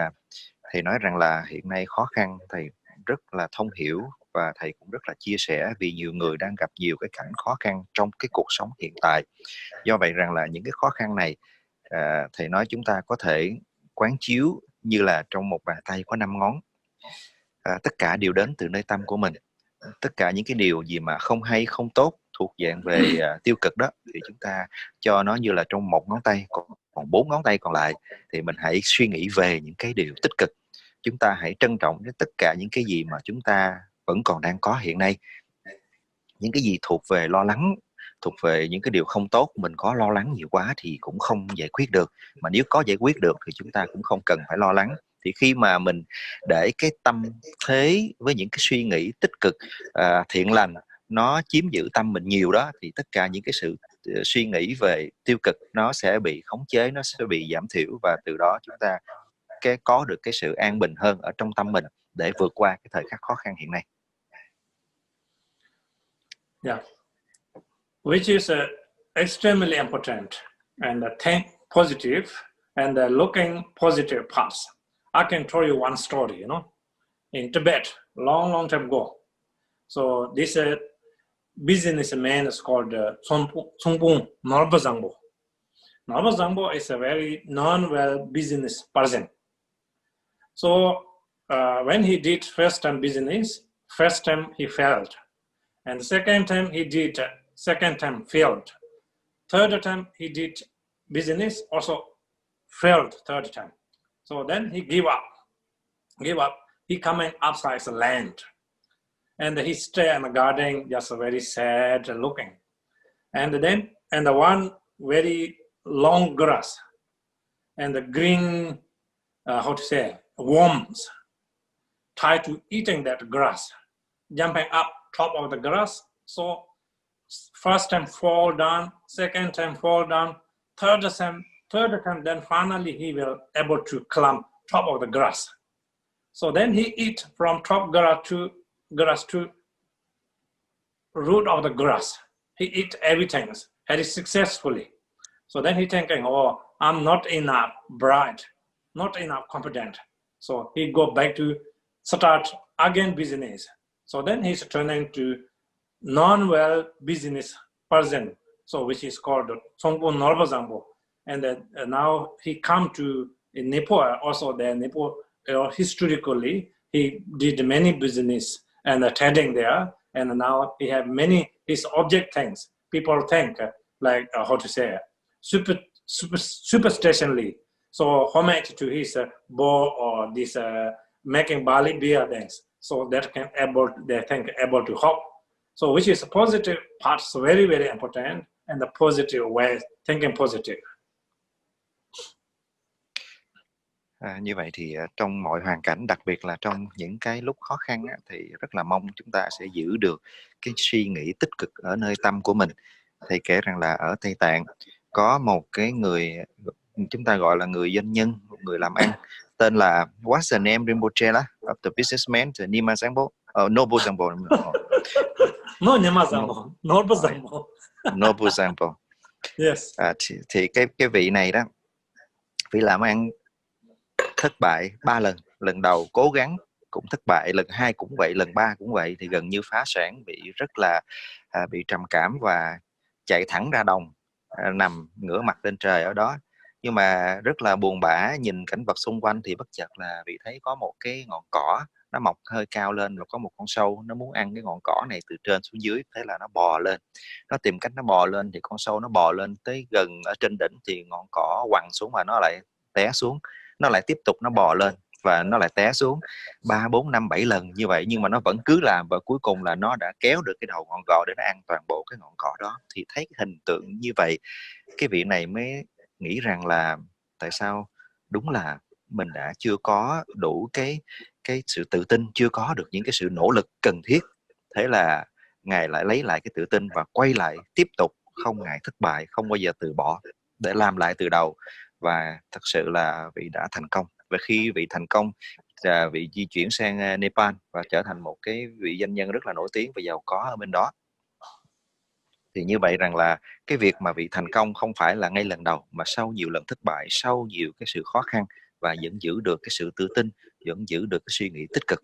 thầy nói rằng là hiện nay khó khăn, thầy rất là thông hiểu và thầy cũng rất là chia sẻ vì nhiều người đang gặp nhiều cái cảnh khó khăn trong cái cuộc sống hiện tại. Do vậy rằng là những cái khó khăn này, thầy nói chúng ta có thể quán chiếu như là trong một bàn tay có 5 ngón. Tất cả đều đến từ nơi tâm của mình. Tất cả những cái điều gì mà không hay, không tốt, thuộc dạng về tiêu cực đó, thì chúng ta cho nó như là trong một ngón tay, còn 4 ngón tay còn lại thì mình hãy suy nghĩ về những cái điều tích cực. Chúng ta hãy trân trọng với tất cả những cái gì mà chúng ta vẫn còn đang có hiện nay. Những cái gì thuộc về lo lắng, thuộc về những cái điều không tốt, mình có lo lắng nhiều quá thì cũng không giải quyết được. Mà nếu có giải quyết được thì chúng ta cũng không cần phải lo lắng. Thì khi mà mình để cái tâm thế với những cái suy nghĩ tích cực, thiện lành, nó chiếm giữ tâm mình nhiều đó, thì tất cả những cái sự suy nghĩ về tiêu cực nó sẽ bị khống chế, nó sẽ bị giảm thiểu, và từ đó chúng ta có được cái sự an bình hơn ở trong tâm mình để vượt qua cái thời khắc khó khăn hiện nay. Yeah, which is extremely important, and think positive and looking positive parts. I can tell you one story, you know, in Tibet, long time ago. So this businessman is called Tsongpung Norbazangbo. Norbazangbo is a very non-well business person. So when he did first time business, first time he failed. And the second time he did, second time failed. Third time he did business, also failed third time. So then he gave up. He coming outside the land. And he stay in the garden, just very sad looking. And then, and the one very long grass, and the green, worms, try to eating that grass, jumping up top of the grass. So first time fall down, second time fall down, third time, then finally he will able to climb top of the grass. So then he eat from top grass to root of the grass. He eat everything very successfully. So then he thinking, oh, I'm not enough bright, not enough competent. So he go back to start again business. So then he's turning to non-well business person, so which is called Tsongpung Norbazangbo. And now he come to in Nepal, also there Nepal, historically, he did many business and trading there. And now he have many, his object things. People think like, superstitionally. So homage to his bow or this making barley beer things. So that can able to help. So which is a positive parts very, very important, and the positive way, thinking positive. Như vậy thì trong mọi hoàn cảnh, đặc biệt là trong những cái lúc khó khăn thì rất là mong chúng ta sẽ giữ được cái suy nghĩ tích cực ở nơi tâm của mình. Thầy kể rằng là ở Tây Tạng có một cái người chúng ta gọi là người doanh nhân, một người làm ăn, tên là what's the name Rinpoche of the businessman, the Nima Zangbo, Nobu Zangbo. No, Nima Zangbo, Nobu Zangbo. Nobu Zangbo. Yes. Thì cái vị này đó, vị làm ăn thất bại 3 lần. Lần đầu cố gắng cũng thất bại, lần 2 cũng vậy, lần 3 cũng vậy, thì gần như phá sản, bị rất là bị trầm cảm và chạy thẳng ra đồng, nằm ngửa mặt lên trời ở đó. Nhưng mà rất là buồn bã, nhìn cảnh vật xung quanh thì bất chợt là vị thấy có một cái ngọn cỏ nó mọc hơi cao lên, và có một con sâu nó muốn ăn cái ngọn cỏ này từ trên xuống dưới. Thế là nó bò lên, nó tìm cách nó bò lên, thì con sâu nó bò lên tới gần ở trên đỉnh thì ngọn cỏ quằn xuống và nó lại té xuống. Nó lại tiếp tục nó bò lên và nó lại té xuống 3, 4, 5, 7 lần như vậy, nhưng mà nó vẫn cứ làm, và cuối cùng là nó đã kéo được cái đầu ngọn cỏ để nó ăn toàn bộ cái ngọn cỏ đó. Thì thấy cái hình tượng như vậy, cái vị này mới nghĩ rằng là tại sao đúng là mình đã chưa có đủ cái sự tự tin, chưa có được những cái sự nỗ lực cần thiết. Thế là Ngài lại lấy lại cái tự tin và quay lại tiếp tục, không ngại thất bại, không bao giờ từ bỏ, để làm lại từ đầu. Và thật sự là vị đã thành công. Và khi vị thành công, vị di chuyển sang Nepal và trở thành một cái vị doanh nhân rất là nổi tiếng và giàu có ở bên đó. Thì như vậy rằng là cái việc mà vị thành công không phải là ngay lần đầu, mà sau nhiều lần thất bại, sau nhiều cái sự khó khăn, và vẫn giữ được cái sự tự tin, vẫn giữ được cái suy nghĩ tích cực.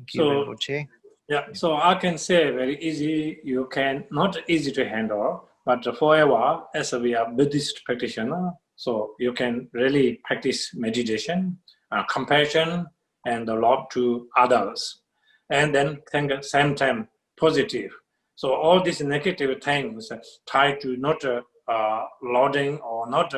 Thank you, Rinpoche. Yeah, so I can say very easy, you can, not easy to handle, but forever, as we are Buddhist practitioner, so you can really practice meditation, compassion, and love to others. And then think at the same time positive. So all these negative things try to not loading or not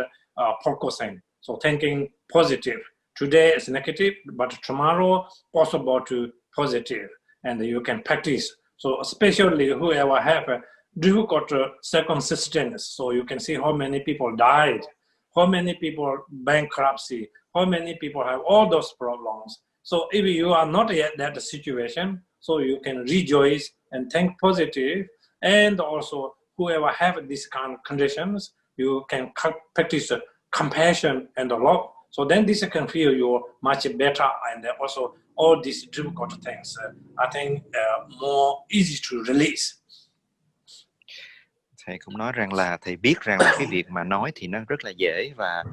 focusing. So thinking positive. Today is negative, but tomorrow possible to positive. And you can practice. So especially whoever have a difficult circumstances, so you can see how many people died, how many people bankruptcy, how many people have all those problems. So if you are not yet that situation, so you can rejoice and think positive, and also whoever have these kind of conditions, you can practice compassion and love. So then this can feel you much better, and also all these difficult things, I think more easy to release. Thầy cũng nói rằng là thầy biết rằng là cái việc mà nói thì nó rất là dễ, và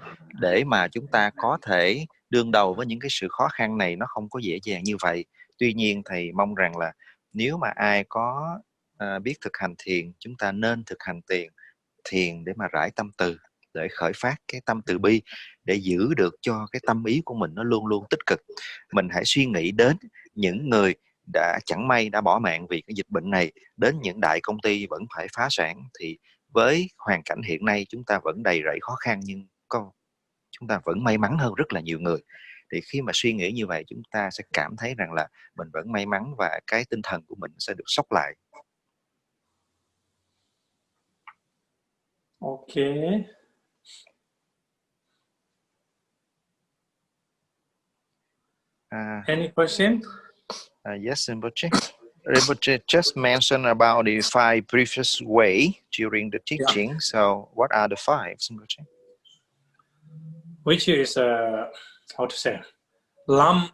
để mà chúng ta có thể đương đầu với những cái sự khó khăn này nó không có dễ dàng như vậy. Tuy nhiên thầy mong rằng là nếu mà ai có biết thực hành thiền, chúng ta nên thực hành thiền để mà rải tâm từ, để khởi phát cái tâm từ bi, để giữ được cho cái tâm ý của mình nó luôn luôn tích cực. Mình hãy suy nghĩ đến những người đã chẳng may đã bỏ mạng vì cái dịch bệnh này, đến những đại công ty vẫn phải phá sản. Thì với hoàn cảnh hiện nay chúng ta vẫn đầy rẫy khó khăn, nhưng chúng ta vẫn may mắn hơn rất là nhiều người. Thì khi mà suy nghĩ như vậy, chúng ta sẽ cảm thấy rằng là mình vẫn may mắn, và cái tinh thần của mình sẽ được sốc lại. Okay. Any question? Yes, Rinpoche. Rinpoche just mentioned about the 5 previous way during the teaching. Yeah. So what are the 5, Rinpoche? Which is, how to say, lam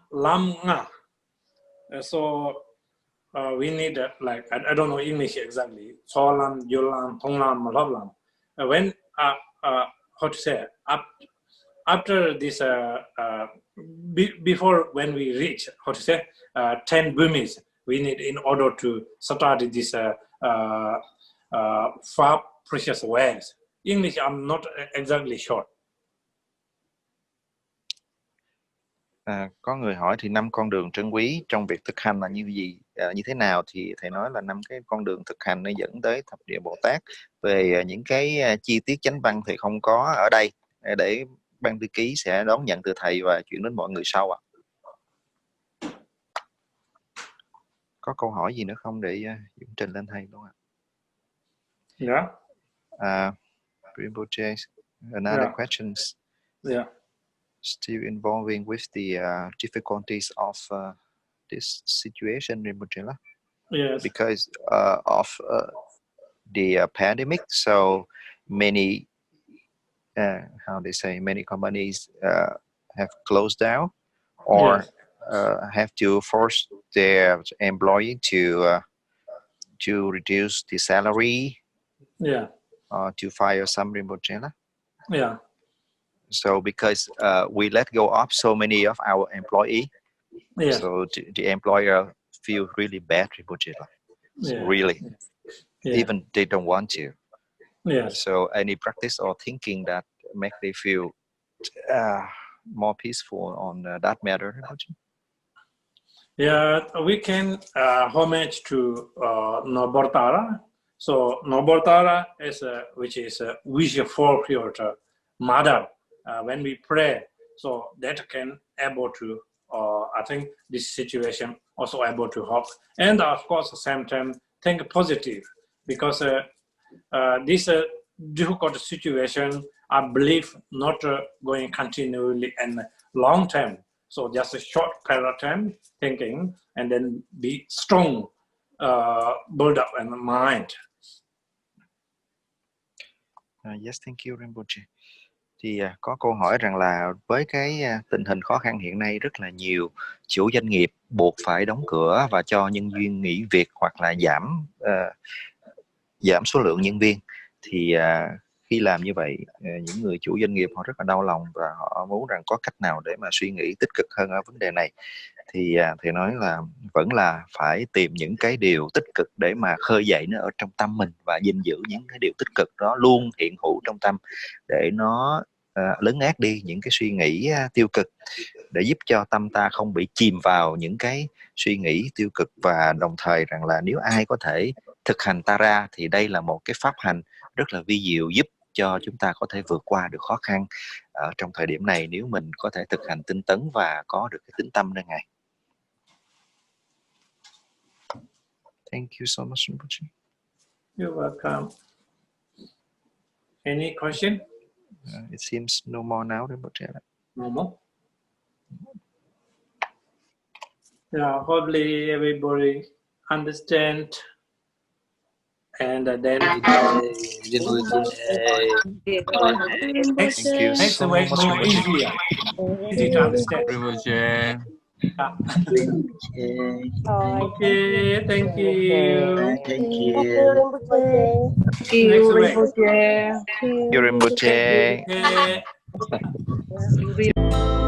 nga. So we need like, I don't know English exactly, solam, yolam, tonglam, malablam. When, how to say, after this, before when we reach, how to say, 10 bhumis, we need in order to start this 5 precious ways. English, I'm not exactly sure. Có người hỏi thì 5 con đường trân quý trong việc thực hành là như gì, như thế nào, thì thầy nói là 5 cái con đường thực hành nó dẫn tới thập địa Bồ Tát. Về những cái chi tiết chánh văn thì không có ở đây, để ban thư ký sẽ đón nhận từ thầy và chuyển đến mọi người sau ạ. Có câu hỏi gì nữa không để Dũng trình lên thầy luôn ạ? Yeah. Rinpoche, another questions. Yeah. Still involving with the difficulties of this situation, Rinpoche. Yes. Because of the pandemic, so many, how they say, many companies have closed down, or yes. Have to force their employee to reduce the salary. Yeah. To fire some Rinpoche. Yeah. So because we let go of so many of our employees, yeah. So the employer feel really bad, Rinpoche. So really, even they don't want to. So any practice or thinking that make they feel more peaceful on that matter, Rinpoche? Yeah, we can homage to Nobortara. So Nobortara is which is a wish fulfilled mother. When we pray, so that can able to, I think this situation also able to help. And of course, at the same time, think positive, because this difficult situation, I believe, not going continually and long term. So just a short period of time thinking, and then be strong, build up in the mind. Yes, thank you, Rinpoche. Thì có câu hỏi rằng là với cái tình hình khó khăn hiện nay, rất là nhiều chủ doanh nghiệp buộc phải đóng cửa và cho nhân viên nghỉ việc, hoặc là giảm số lượng nhân viên. Thì khi làm như vậy, những người chủ doanh nghiệp họ rất là đau lòng và họ muốn rằng có cách nào để mà suy nghĩ tích cực hơn ở vấn đề này. Thì thầy nói là vẫn là phải tìm những cái điều tích cực để mà khơi dậy nó ở trong tâm mình, và gìn giữ những cái điều tích cực đó luôn hiện hữu trong tâm để nó lấn át đi những cái suy nghĩ tiêu cực, để giúp cho tâm ta không bị chìm vào những cái suy nghĩ tiêu cực. Và đồng thời rằng là nếu ai có thể thực hành Tara thì đây là một cái pháp hành rất là vi diệu, giúp cho chúng ta có thể vượt qua được khó khăn ở trong thời điểm này, nếu mình có thể thực hành tinh tấn và có được cái tín tâm nơi Ngài. Thank you so much, Rinpoche. You're welcome. Any question? It seems no more now, Rinpoche. No more. Yeah, hopefully everybody understand, and then Thank you makes the so way much, more Rinpoche. easy to understand. Rinpoche. Okay, thank you. Thank you. Next week. Thank you, Rinpoche. Okay.